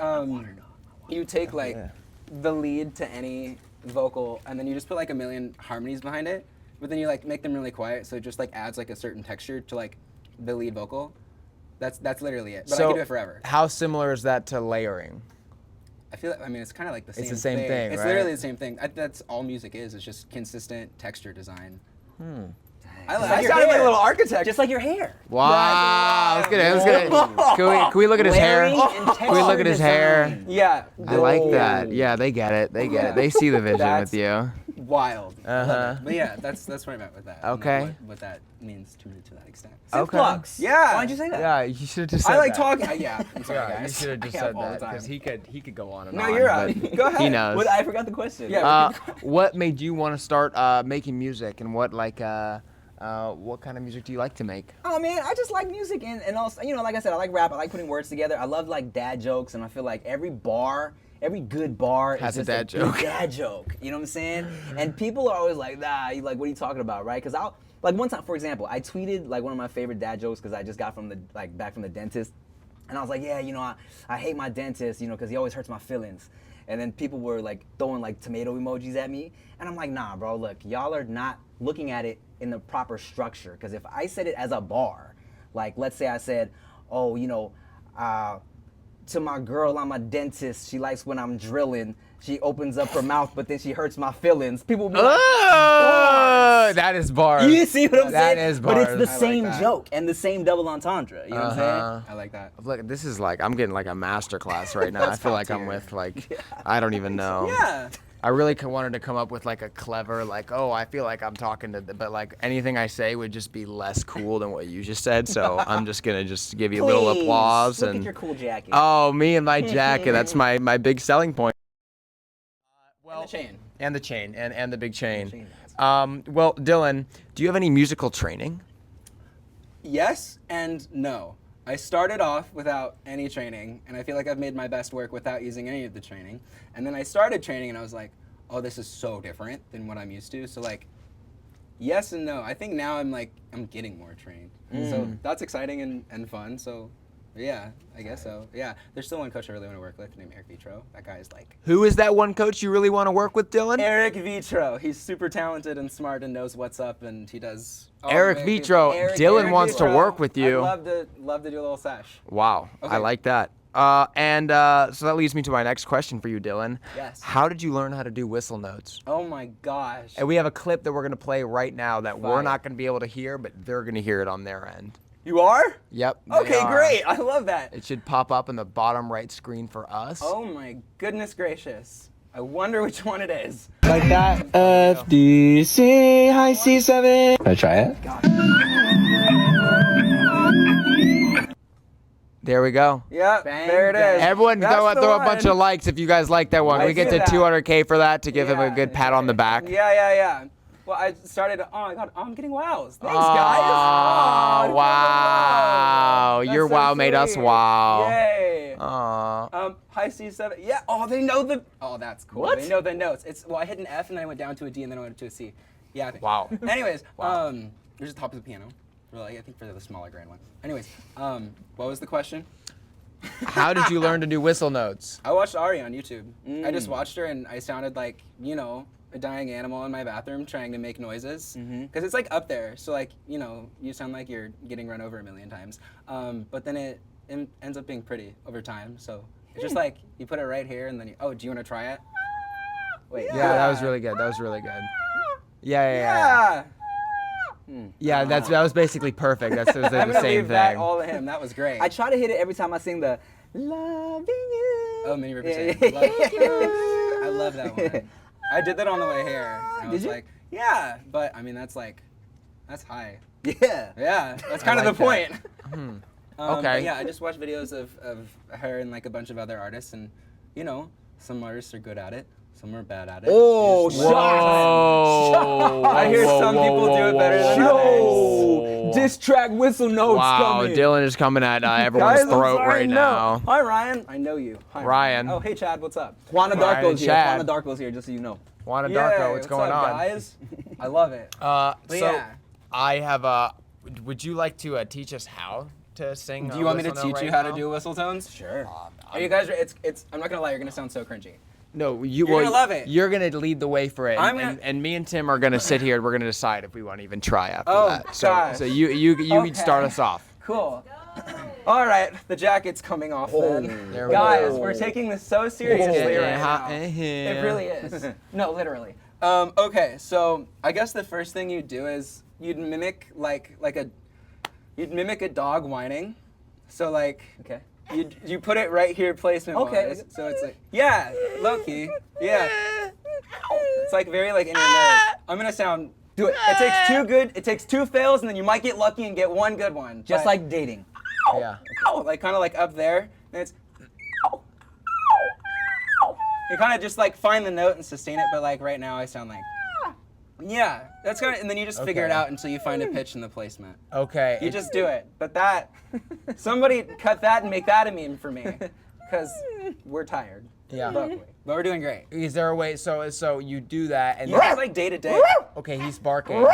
you take like the lead to any vocal, and then you just put like a million harmonies behind it, but then you like make them really quiet, so it just like adds like a certain texture to like the lead vocal. That's literally it. But I can do it forever. How similar is that to layering? I feel like, I mean, it's kind of like the same. the same thing, It's right? literally the same thing. That's all music is. It's just consistent texture design. I Just like like your your hair. hair. A little architect. Just like your hair. Wow, let's get it. Let's get it. Can we look at his hair? Layering and Can we look at his hair? texture design. Yeah. I like Whoa. that. Yeah, they get it. They get it. They see the vision That's- with you. Wild. Love Uh-huh. it. But yeah, that's where I'm at with that. and, like, Okay. what that means to me to that extent. Okay. Synthplex. Yeah. Why'd you say that? Yeah, you should have just said I like that. talking. Yeah. I'm sorry, Yeah, you guys. should have just I said have all that the time. because he could go on and No, on. you're but right. Go ahead. He knows. What, I forgot the question. Yeah. What made you want to start making music, and what what kind of music do you like to make? Oh man, I just like music and also, you know, like I said, I like rap. I like putting words together. I love like dad jokes, and I feel like every good bar Has is a just dad joke. good dad joke. You know what I'm saying? And people are always like, nah, you like, what are you talking about, right? Because I'll like one time, for example, I tweeted like one of my favorite dad jokes because I just got from the back from the dentist, and I was like, yeah, you know, I hate my dentist, you know, because he always hurts my feelings. And then people were like throwing like tomato emojis at me, and I'm like, nah, bro, look, y'all are not looking at it in the proper structure. Because if I said it as a bar, like let's say I said, oh, you know, to my girl, I'm a dentist. She likes when I'm drilling. She opens up her mouth, but then she hurts my feelings. People will be like, Oh, that is bars. you see what I'm saying? That is But bars. it's the I like same that. joke and the same double entendre. You know what I'm saying? I like that. Look, this is like I'm getting like a master class right now. I feel like I'm with like I don't even know. Yeah. I really wanted to come up with like a clever like, oh, I feel like I'm talking to, but like anything I say would just be less cool than what you just said. So I'm just gonna just give you a little Please, applause look and at your cool jacket. oh, me and my jacket. That's my big selling point. And the chain. And the chain and the big chain. chain, Well, Dylan, do you have any musical training? Yes and no. I started off without any training, and I feel like I've made my best work without using any of the training. And then I started training, and I was like, oh, this is so different than what I'm used to. So like, yes and no. I think now I'm getting more trained. So that's exciting and fun. So yeah, I guess so. Yeah, there's still one coach I really want to work with named Eric Vitro. That guy is like Who is that one coach you really want to work with, Dylan? Eric Vitro. He's super talented and smart and knows what's up, and he does. Eric Vitro. Dylan wants to work with you. I'd love to do a little sesh. Wow, I Okay. like that. So that leads me to my next question for you, Dylan. Yes. How did you learn how to do whistle notes? Oh my gosh. And we have a clip that we're going to play right now that we're Fire. not going to be able to hear, but they're going to hear it on their end. You are? Yep. they Okay, are. great. I love that. It should pop up in the bottom right screen for us. Oh my goodness gracious. I wonder which one it is. Like that. F, D, C, high C7. Can I try it? There we go. Yep, Bang, there it bang. is. Everyone That's throw the a one. bunch of likes if you guys like that one. I We get do to that. 200K for that to give him a Yeah, good pat on the back. Yeah. Well, I started. Oh my god, I'm getting wows. Thanks, Oh, guys. Oh, wow. That's Your so wow made us sweet. wow. Yay. Aw. High C7. Yeah. Oh, they know the. Oh, that's cool. What? They know the notes. It's I hit an F and then I went down to a D and then I went to a C. Yeah. I think. Wow. Anyways, Wow. there's the top of the piano. Really, I think for the smaller grand one. Anyways, what was the question? How did you learn to do whistle notes? I watched Ari on YouTube. I just watched her and I sounded like, you know, a dying animal in my bathroom trying to make noises. Because it's like up there. So like, you know, you sound like you're getting run over a million times. But then it ends up being pretty over time. So it's just like you put it right here, and then do you want to try it? Wait. Yeah, that was really good. That was really good. Yeah. Yeah, that was basically perfect. That was I'm the gonna same leave that thing. all to him. That was great. I try to hit it every time I sing the "Loving You." Oh, many represent. Yeah. I love that one. I did that on the way here. And I was you? like, yeah, but I mean that's high. Yeah. Yeah, that's kind of like the point. Okay. But yeah, I just watched videos of her and like a bunch of other artists, and some artists are good at it, some are bad at it. Oh, You just- Whoa. I hear some people do it better than others. Diss track whistle notes Wow, coming. Dylan is coming at everyone's Guys, I'm throat sorry, right no. now. Hi, Ryan. I know you. Hi, Ryan. Oh, hey Chad, what's up? Juana Ryan Darko's and here. Chad. Juana Darko's here, just so you know. Juana Yay, Darko, what's going up, on? guys? I love it. So yeah. I have would you like to teach us how to sing? Do you want me to whistle note teach you right how now? to do whistle tones? Sure. Are you guys? It's. I'm not gonna lie. You're gonna sound so cringy. No, You're gonna love it. You're gonna lead the way for it, I'm and, gonna- and me and Tim are gonna sit here and we're gonna decide if we want to even try after Oh, that. So gosh. so you Okay. start us off. Cool. All right, the jacket's coming off then. There we Guys, go. we're taking this so seriously right now. Yeah. It really is. No, literally. Okay, so I guess the first thing you'd do is you'd mimic you'd mimic a dog whining. So like Okay. you put it right here placement Okay. wise. So it's like low key. Yeah. It's like very like in your nose. I'm gonna sound do it. It takes two fails and then you might get lucky and get one good one. Just But- like dating. Yeah. like kind of like up there, and it's you kind of just like find the note and sustain it, but like right now I sound like that's kind of, and then you just figure it Okay. out until you find a pitch in the placement. Okay. You just do it, but that somebody cut that and make that a meme for me, because we're tired. Yeah. Luckily. But we're doing great. Is there a way? So you do that and Yeah, it's like day to day. okay, he's barking.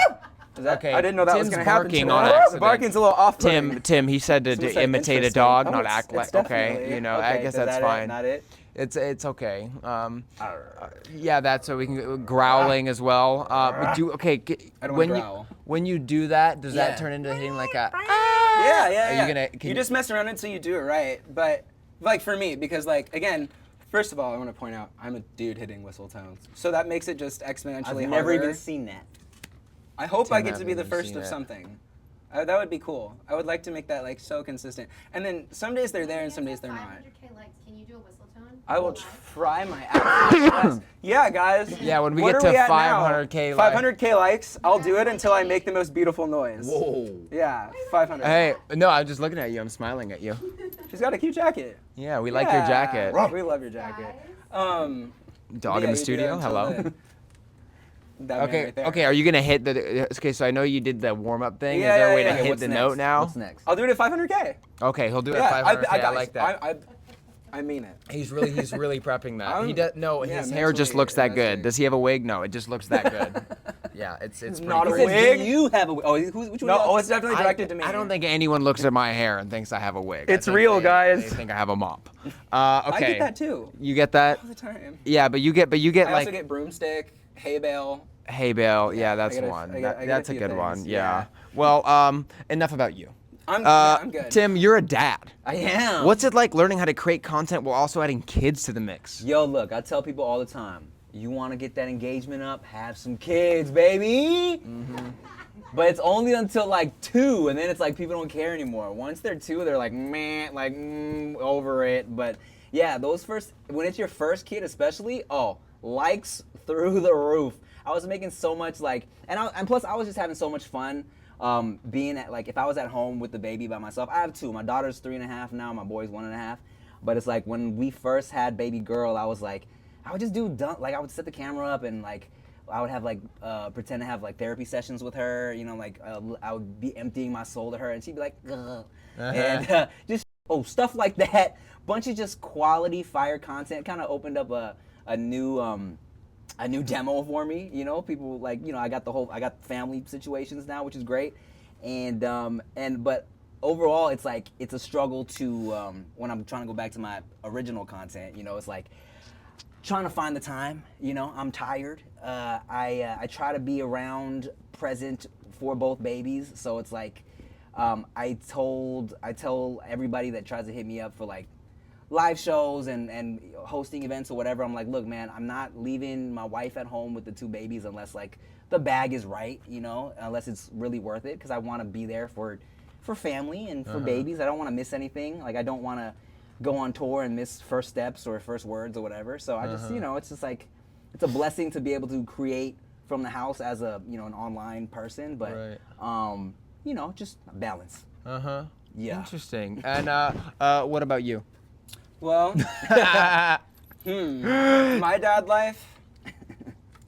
Is that, Okay, I didn't know that was Tim's going to happen. barking today. on The accident. barking's a little off. Tim, he said to Someone said imitate a interesting. dog, Oh, not it's- act like. it's Okay, definitely- I okay, guess is that's that fine. Not it. It's okay. Yeah, that's so we can growling as well. But I don't when wanna you growl. when you do that, does Yeah. that turn into hitting like a? Yeah. Are you gonna- can you you- just mess around until you do it right. But like for me, because like again, first of all, I want to point out I'm a dude hitting whistle tones, so that makes it just exponentially I've harder. never even seen that. I hope I Tim get to be hasn't the even first seen of it. something. That would be cool. I would like to make that like so consistent. And then some days they're there and some days they're not. 500K likes. Can you do a whistle tone? I will try my absolute best. Yeah, guys. Yeah, when we What get are to at now? 500K likes. 500K likes, I'll do it until I make the most beautiful noise. Whoa. Yeah, 500. Hey, no, I'm just looking at you. I'm smiling at you. She's got a cute jacket. Yeah, we like your jacket. We love your jacket. Guys. Dog yeah, in the you do studio. that until Hello. that man Okay. right there. Okay. Are you gonna hit the? Okay. So I know you did the warm up thing. Yeah, Is there a yeah, way yeah. to hit What's the next? note now? What's next? I'll do it at 500K. Okay, he'll do it Yeah, at 500K. I guys, like that. I mean it. He's really prepping that. He I'm- does no. yeah, His hair just mentally looks that good. invested. Does he have a wig? No, it just looks that good. Yeah, it's pretty not a cool. He wig. says, do you have a wig? Oh, which one? No, you oh, got? it's definitely directed to me. I don't think anyone looks at my hair and thinks I have a wig. I It's think real, they- guys. They think I have a mop. Okay. I get that too. You get that? All the time. Yeah, but you get I like also get broomstick, hay bale. hay bale. Yeah, I that's get a- one. I get a That's a few good things, one. yeah. Yeah. Well, enough about you. I'm good. Tim, you're a dad. I am. What's it like learning how to create content while also adding kids to the mix? Yo, look, I tell people all the time, you want to get that engagement up, have some kids, baby. But it's only until like 2, and then it's like people don't care anymore. Once they're 2, they're like, man, like, over it. But yeah, when it's your first kid especially, likes through the roof. I was making so much and plus I was just having so much fun. Being at if I was at home with the baby by myself. I have 2. My daughter's 3.5 now. My boy's 1.5. But it's like when we first had baby girl, I was like, I would just do I would set the camera up and I would have pretend to have therapy sessions with her. I would be emptying my soul to her, and she'd be like, ugh. And just stuff like that. Bunch of just quality fire content. Kind of opened up a new demo for me, people I got family situations now, which is great. But overall it's a struggle to, when I'm trying to go back to my original content, it's like trying to find the time, I'm tired. I try to be around present for both babies. So it's I tell everybody that tries to hit me up for like live shows and hosting events or whatever, I'm like, look, man, I'm not leaving my wife at home with the 2 babies unless like the bag is right, you know, unless it's really worth it, because I want to be there for family and for babies. I don't want to miss anything. Like I don't want to go on tour and miss first steps or first words or whatever. So I just, you know, it's just like, it's a blessing to be able to create from the house as a, you know, an online person, but you know, just balance. Yeah. Interesting. And what about you? Well, my dad life.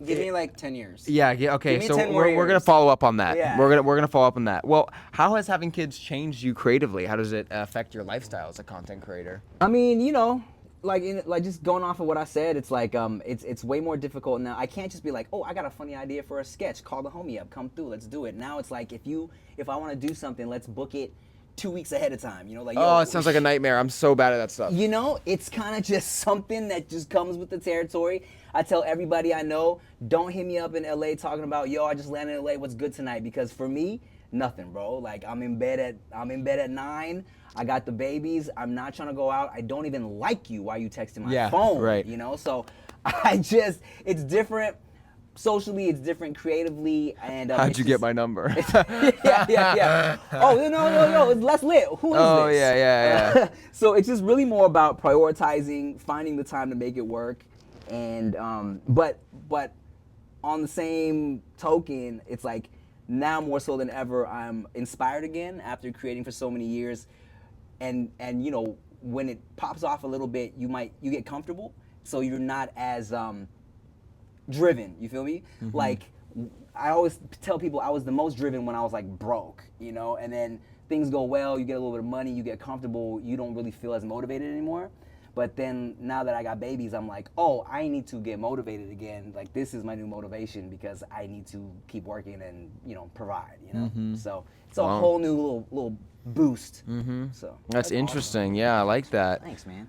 Give me like 10 years. Yeah. Okay. Give me So 10 more we're gonna years. follow up on that. Yeah. We're gonna follow up on that. Well, how has having kids changed you creatively? How does it affect your lifestyle as a content creator? I mean, you know, like just going off of what I said, it's like it's way more difficult now. I can't just be like, oh, I got a funny idea for a sketch. Call the homie up, come through, let's do it. Now it's like if I want to do something, let's book it 2 weeks ahead of time. You know, like Oh, it sounds like a nightmare. I'm so bad at that stuff. You know, it's kind of just something that just comes with the territory. I tell everybody I know, don't hit me up in LA talking about, yo, I just landed in LA, what's good tonight? Because for me, nothing, bro. Like I'm in bed at 9. I got the babies. I'm not trying to go out. I don't even like you while you texting my phone. Right. You know, so it's different. Socially, it's different creatively, and How'd you get my number? yeah. Oh no, it's less lit. Who is Oh this? yeah. So it's just really more about prioritizing, finding the time to make it work, and but on the same token, it's like now more so than ever, I'm inspired again after creating for so many years, and you know, when it pops off a little bit, you get comfortable, so you're not as driven, you feel me? Like I always tell people I was the most driven when I was like broke, you know, and then things go well, you get a little bit of money, you get comfortable, you don't really feel as motivated anymore. But then now that I got babies, I'm like, oh, I need to get motivated again. Like this is my new motivation because I need to keep working and, you know, provide, you know? So it's a whole new little boost. So That's interesting. Yeah, I like that. thanks, man.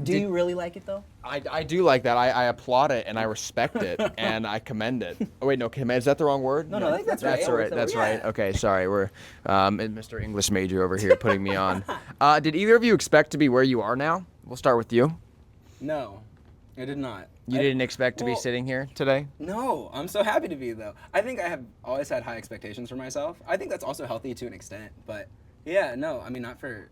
Do you really like it though? I do like that. I applaud it and I respect it and I commend it. Oh wait, no, commend, is that the wrong word? No, I think that's right. That's right. That's right. Okay, sorry. We're Mr. English major over here putting me on. Did either of you expect to be where you are now? We'll start with you. No, I did not. You didn't expect to be well- sitting here today? No, I'm so happy to be though. I think I have always had high expectations for myself. I think that's also healthy to an extent, but yeah, no, I mean not for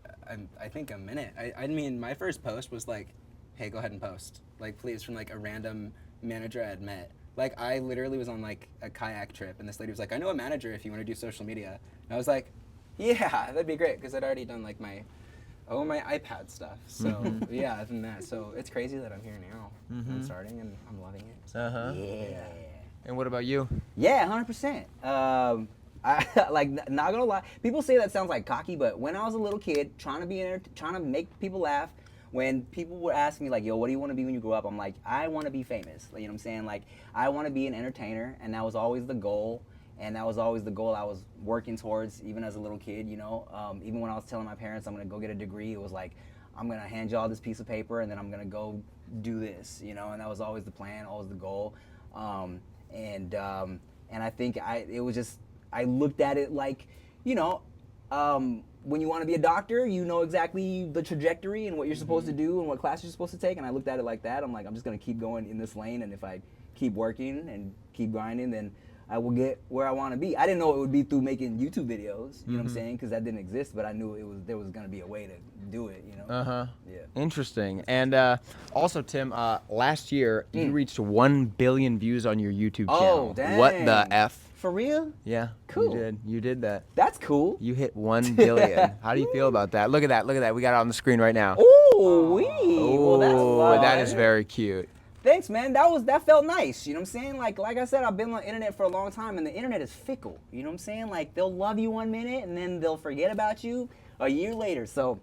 I think a minute. I mean my first post was like, hey, go ahead and post. Like please, from like a random manager I had met. Like I literally was on like a kayak trip and this lady was like, I know a manager if you want to do social media. And I was like, yeah, that'd be great because I'd already done like my iPad stuff. So yeah, other than that, so it's crazy that I'm here now. I'm starting and I'm loving it. Yeah. And what about you? Yeah, 100%. I like not gonna lie. People say that sounds like cocky, but when I was a little kid, trying to make people laugh, when people would ask me like, "Yo, what do you want to be when you grow up?" I'm like, I want to be famous. Like, you know what I'm saying? Like, I want to be an entertainer, and that was always the goal. And that was always the goal I was working towards, even as a little kid. You know, even when I was telling my parents I'm gonna go get a degree, it was like, I'm gonna hand y'all this piece of paper, and then I'm gonna go do this. You know, and that was always the plan, always the goal. And I think it was just. I looked at it like, you know, when you want to be a doctor, you know exactly the trajectory and what you're supposed to do and what class you're supposed to take. And I looked at it like that. I'm like, I'm just going to keep going in this lane. And if I keep working and keep grinding, then I will get where I want to be. I didn't know it would be through making YouTube videos, you know what I'm saying? Because that didn't exist, but I knew there was going to be a way to do it, you know? Yeah. Interesting. And also, Tim, last year you reached 1 billion views on your YouTube channel. Oh, dang. What the F? For real? Yeah. Cool. You did that. That's cool. You hit 1 billion. How do you feel about that? Look at that. We got it on the screen right now. Ooh, wee. Well, that's Ooh, that is fun. very cute. Thanks, man. That felt nice. You know what I'm saying? Like I said, I've been on the internet for a long time, and the internet is fickle. You know what I'm saying? Like they'll love you 1 minute, and then they'll forget about you a year later. So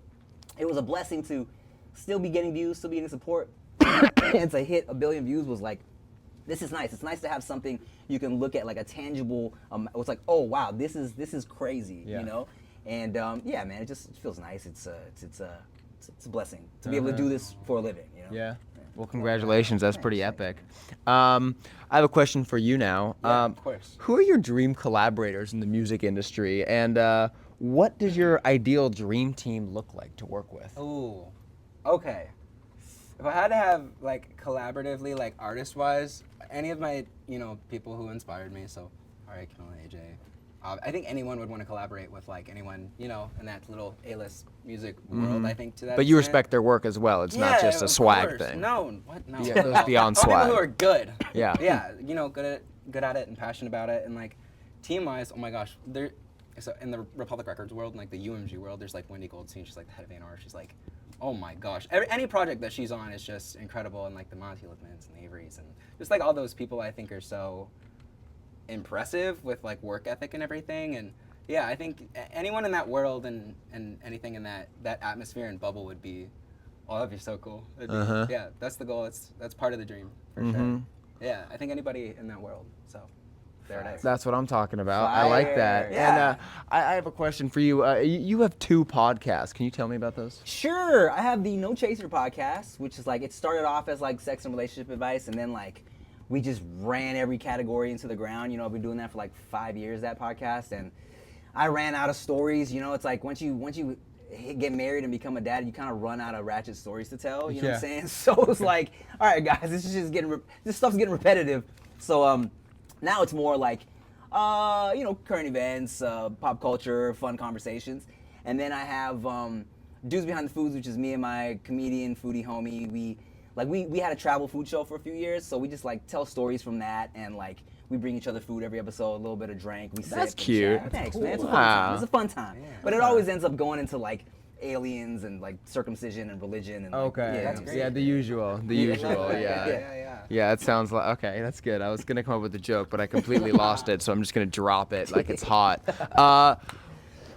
it was a blessing to still be getting views, still be getting support, and to hit 1 billion views was like, this is nice. It's nice to have something you can look at, like a tangible. It's like, oh wow, this is crazy. Yeah. You know? And yeah, man, it just feels nice. It's a blessing to be able to do this for a living. You know? Yeah. Well, congratulations. That's pretty epic. I have a question for you now. Yeah, of course. Who are your dream collaborators in the music industry, and what does your ideal dream team look like to work with? Ooh, okay. If I had to have like collaboratively, like artist-wise, any of my people who inspired me, so Ari, Camilla, AJ, I think anyone would want to collaborate with like anyone in that little A-list music world. I think to that. But you extent. respect their work as well. It's not just a of swag course. thing. No, what? No. Yeah, those beyond I want swag. people who are good. Yeah. Yeah, good at it and passionate about it, and like team-wise, oh my gosh, so in the Republic Records world and like the UMG world, there's like Wendy Goldstein. She's like the head of A&R. She's like, oh my gosh, any project that she's on is just incredible, and like the Monty Lippmans and the Averys and just like all those people I think are so impressive with like work ethic and everything. And yeah, I think anyone in that world and anything in that atmosphere and bubble would be, oh, that'd be so cool. Yeah, that's the goal. That's part of the dream for sure. Yeah, I think anybody in that world. So there it is. That's what I'm talking about. I like that. Yeah. And I have a question for you. You have 2 podcasts. Can you tell me about those? Sure. I have the No Chaser podcast, which is like, it started off as like sex and relationship advice, and then like we just ran every category into the ground. I've been doing that for like 5 years, that podcast, and I ran out of stories. It's like once you get married and become a dad, you kind of run out of ratchet stories to tell. You know what I'm saying? So it's like, all right, guys, this stuff's getting repetitive. So now it's more like, current events, pop culture, fun conversations, and then I have Dudes Behind the Foods, which is me and my comedian foodie homie. We had a travel food show for a few years, so we just like tell stories from that, and like we bring each other food every episode, a little bit of drink. We That's sip and cute. chat. Thanks, man. It's a Wow. fun time. It's a fun time. But it always ends up going into like aliens and like circumcision and religion and like, Okay. yeah, Yeah, the usual. Yeah, it sounds like, okay, that's good. I was going to come up with a joke, but I completely lost it, so I'm just going to drop it like it's hot.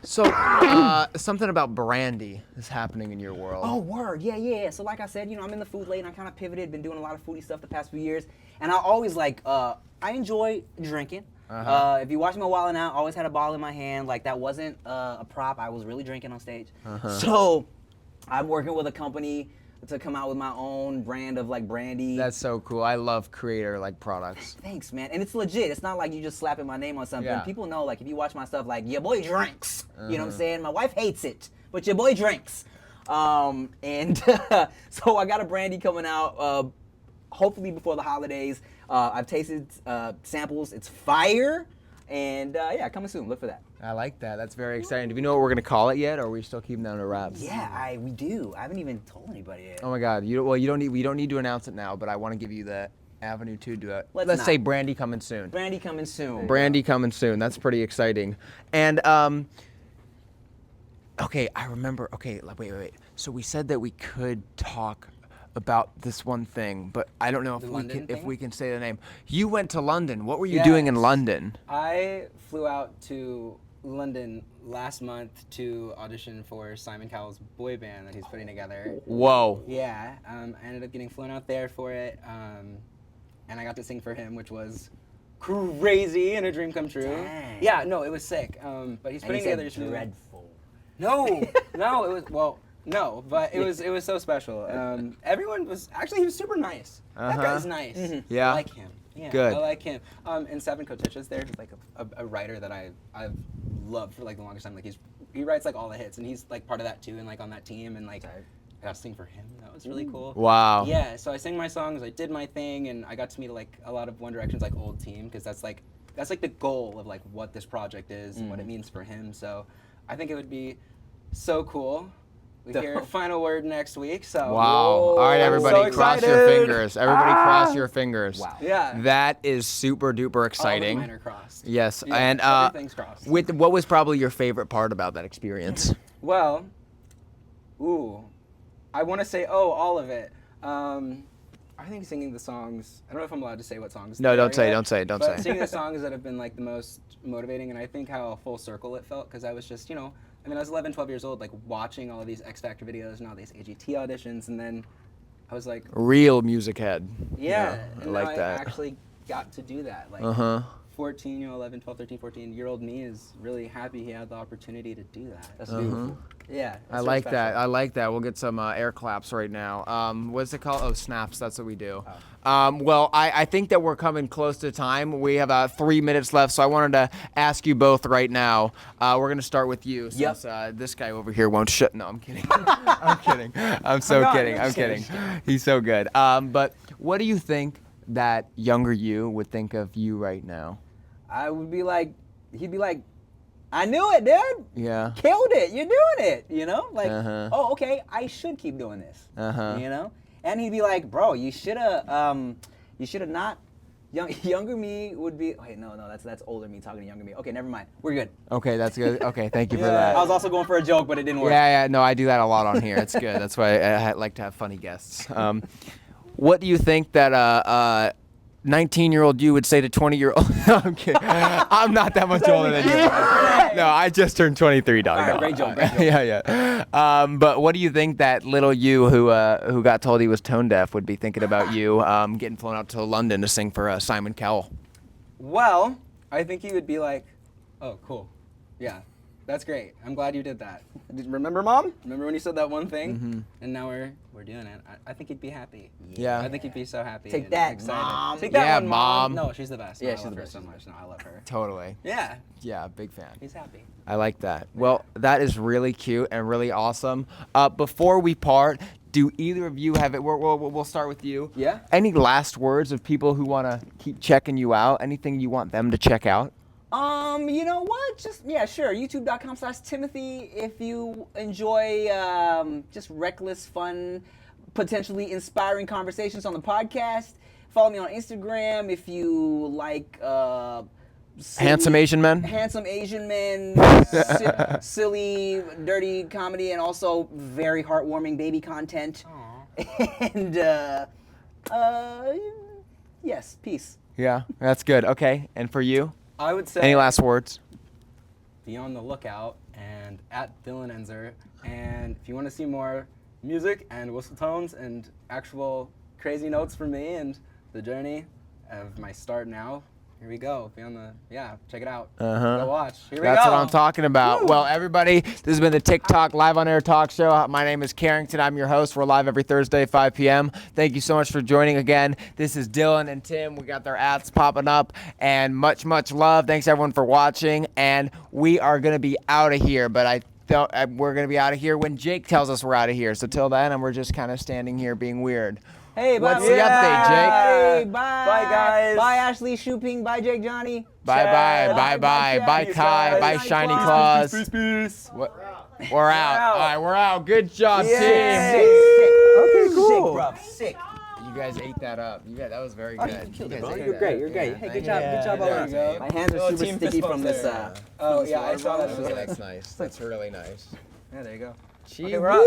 Something about brandy is happening in your world. Oh, word. Yeah. So like I said, I'm in the food lane. I kind of pivoted, been doing a lot of foodie stuff the past few years. And I always I enjoy drinking. If you watch me wildin' out, I always had a bottle in my hand. Like that wasn't a prop. I was really drinking on stage. So I'm working with a company to come out with my own brand of like brandy. That's so cool. I love creator like products. Thanks, man. And it's legit. It's not like you just slapping my name on something. Yeah. People know, like, if you watch my stuff, like, your boy drinks. You know what I'm saying? My wife hates it, but your boy drinks. And so I got a brandy coming out, hopefully before the holidays. I've tasted samples. It's fire. And yeah, coming soon. Look for that. I like that. That's very exciting. Do we know what we're going to call it yet, or are we still keeping that under wraps? Yeah, we do. I haven't even told anybody yet. Oh my God. We don't need to announce it now, but I want to give you the avenue to do it. Let's Let's not. say brandy coming soon. Brandy coming soon. Brandy coming soon. That's pretty exciting. And okay, I remember. Okay, wait. So we said that we could talk about this one thing, but I don't know if we can say the name. You went to London. What were you doing in London? I flew out to London last month to audition for Simon Cowell's boy band that he's putting together. Whoa. Yeah, I ended up getting flown out there for it, and I got to sing for him, which was crazy and a dream come true. Dang. Yeah, no, it was sick. But he's And putting he said together this really- dreadful. No, it was no, but it was so special. Everyone was he was super nice. That guy's nice. Yeah. I like him. Yeah, Good. I like him. And Seven Kotich's there. He's like a writer that I've loved for like the longest time. Like he writes like all the hits, and he's like part of that too, and like on that team, and like I got to sing for him. That was really cool. Wow. Yeah. So I sang my songs. I did my thing, and I got to meet like a lot of One Direction's like old team, because that's like the goal of like what this project is and what it means for him. So I think it would be so cool. We hear final word next week, so. Wow. All right, everybody, so cross your excited. fingers. Everybody cross your fingers. Wow. Yeah. That is super duper All the exciting. mine are crossed. Yes, Yeah, and everything's crossed. what was probably your favorite part about that experience? Well, I want to say, all of it. I think singing the songs, I don't know if I'm allowed to say what songs. No, they don't are say, yet, don't say, don't but say. singing the songs that have been like the most motivating, and I think how full circle it felt, because I was just, I was 11, 12 years old, like watching all of these X Factor videos and all these AGT auditions, and then I was like, Real music head. yeah, I and like now that. I actually got to do that. Like, 11, 12, 13, 14 year old me is really happy he had the opportunity to do that. That's beautiful. Yeah. I like that. I like that. We'll get some air claps right now. What's it called? Oh, snaps. That's what we do. Well, I think that we're coming close to time. We have 3 minutes left, so I wanted to ask you both right now. We're going to start with you since this guy over here won't shut. No, I'm kidding. I'm kidding. I'm so kidding. I'm kidding. He's so good. But what do you think that younger you would think of you right now? I would be like, he'd be like, I knew it, dude. Yeah. Killed it. You're doing it. You know, like, Uh-huh. oh, okay, I should keep doing this. Uh-huh. You know, and he'd be like, bro, you should have not. Younger me would be. Wait, no, that's older me talking to younger me. Okay, never mind. We're good. Okay, that's good. Okay, thank you for that. I was also going for a joke, but it didn't work. Yeah, no, I do that a lot on here. It's good. That's why I like to have funny guests. What do you think that 19-year-old you would say to 20-year-old? I'm kidding. I'm not that much older than you. No, I just turned 23, dog. All right, No. great joke, great joke. Yeah. But what do you think that little you who got told he was tone deaf would be thinking about you getting flown out to London to sing for Simon Cowell? Well, I think he would be like, oh, cool. Yeah, that's great. I'm glad you did that. Remember, Mom? Remember when you said that one thing? Mm-hmm. And now we're doing it. I think he'd be happy. Yeah. I think he'd be so happy. Take and that, excited. Mom. Take that Yeah, one, Mom. Mom. No, she's the best. Yeah, No, I she's love the her best, so she's the much. No, I love her. Totally. Yeah, Yeah, big fan. he's happy. I like that. Well, that is really cute and really awesome. Before we part, do either of you have it? We'll start with you. Yeah. Any last words of people who want to keep checking you out? Anything you want them to check out? You know what? Just sure. YouTube.com/Timothy. If you enjoy just reckless, fun, potentially inspiring conversations on the podcast, follow me on Instagram. If you like Handsome Asian men? handsome Asian men, silly, dirty comedy, and also very heartwarming baby content. And yes, peace. Yeah, that's good. Okay, and for you? I would say Any last words? be on the lookout and at DillonEnsor. And if you want to see more music and whistle tones and actual crazy notes from me and the journey of my start now, here we go. Be on the check it out. Go watch. Here we go. That's what I'm talking about. Woo. Well, everybody, this has been the TikTok Live on Air Talk Show. My name is Carrington. I'm your host. We're live every Thursday, 5 p.m. Thank you so much for joining again. This is Dylan and Tim. We got their ads popping up, and much, much love. Thanks, everyone, for watching. And we are going to be out of here, but we're going to be out of here when Jake tells us we're out of here. So till then, we're just kind of standing here being weird. Hey, bye. What's the update, Jake? Hey, bye. Bye, guys. Bye, Ashley Shooping. Bye, Jake Johnny. Bye, Chad. bye, bye, bye, Chad. bye, Peace, Kai, guys. bye, Peace, Shiny peace, Claws. Peace. We're out. All right, we're out. Good job, team. Okay, cool. Sick, bro. Sick. You guys ate that up. That was very good. You killed it, guys bro. ate You're that great. up. You're great. Yeah, Hey, thank good job. you. Good job, There all you go. My hands are Little super team sticky fist from bump this. there. Oh, yeah, I saw that. That's nice. That's really nice. Yeah, there you go. Gee Okay, we're out.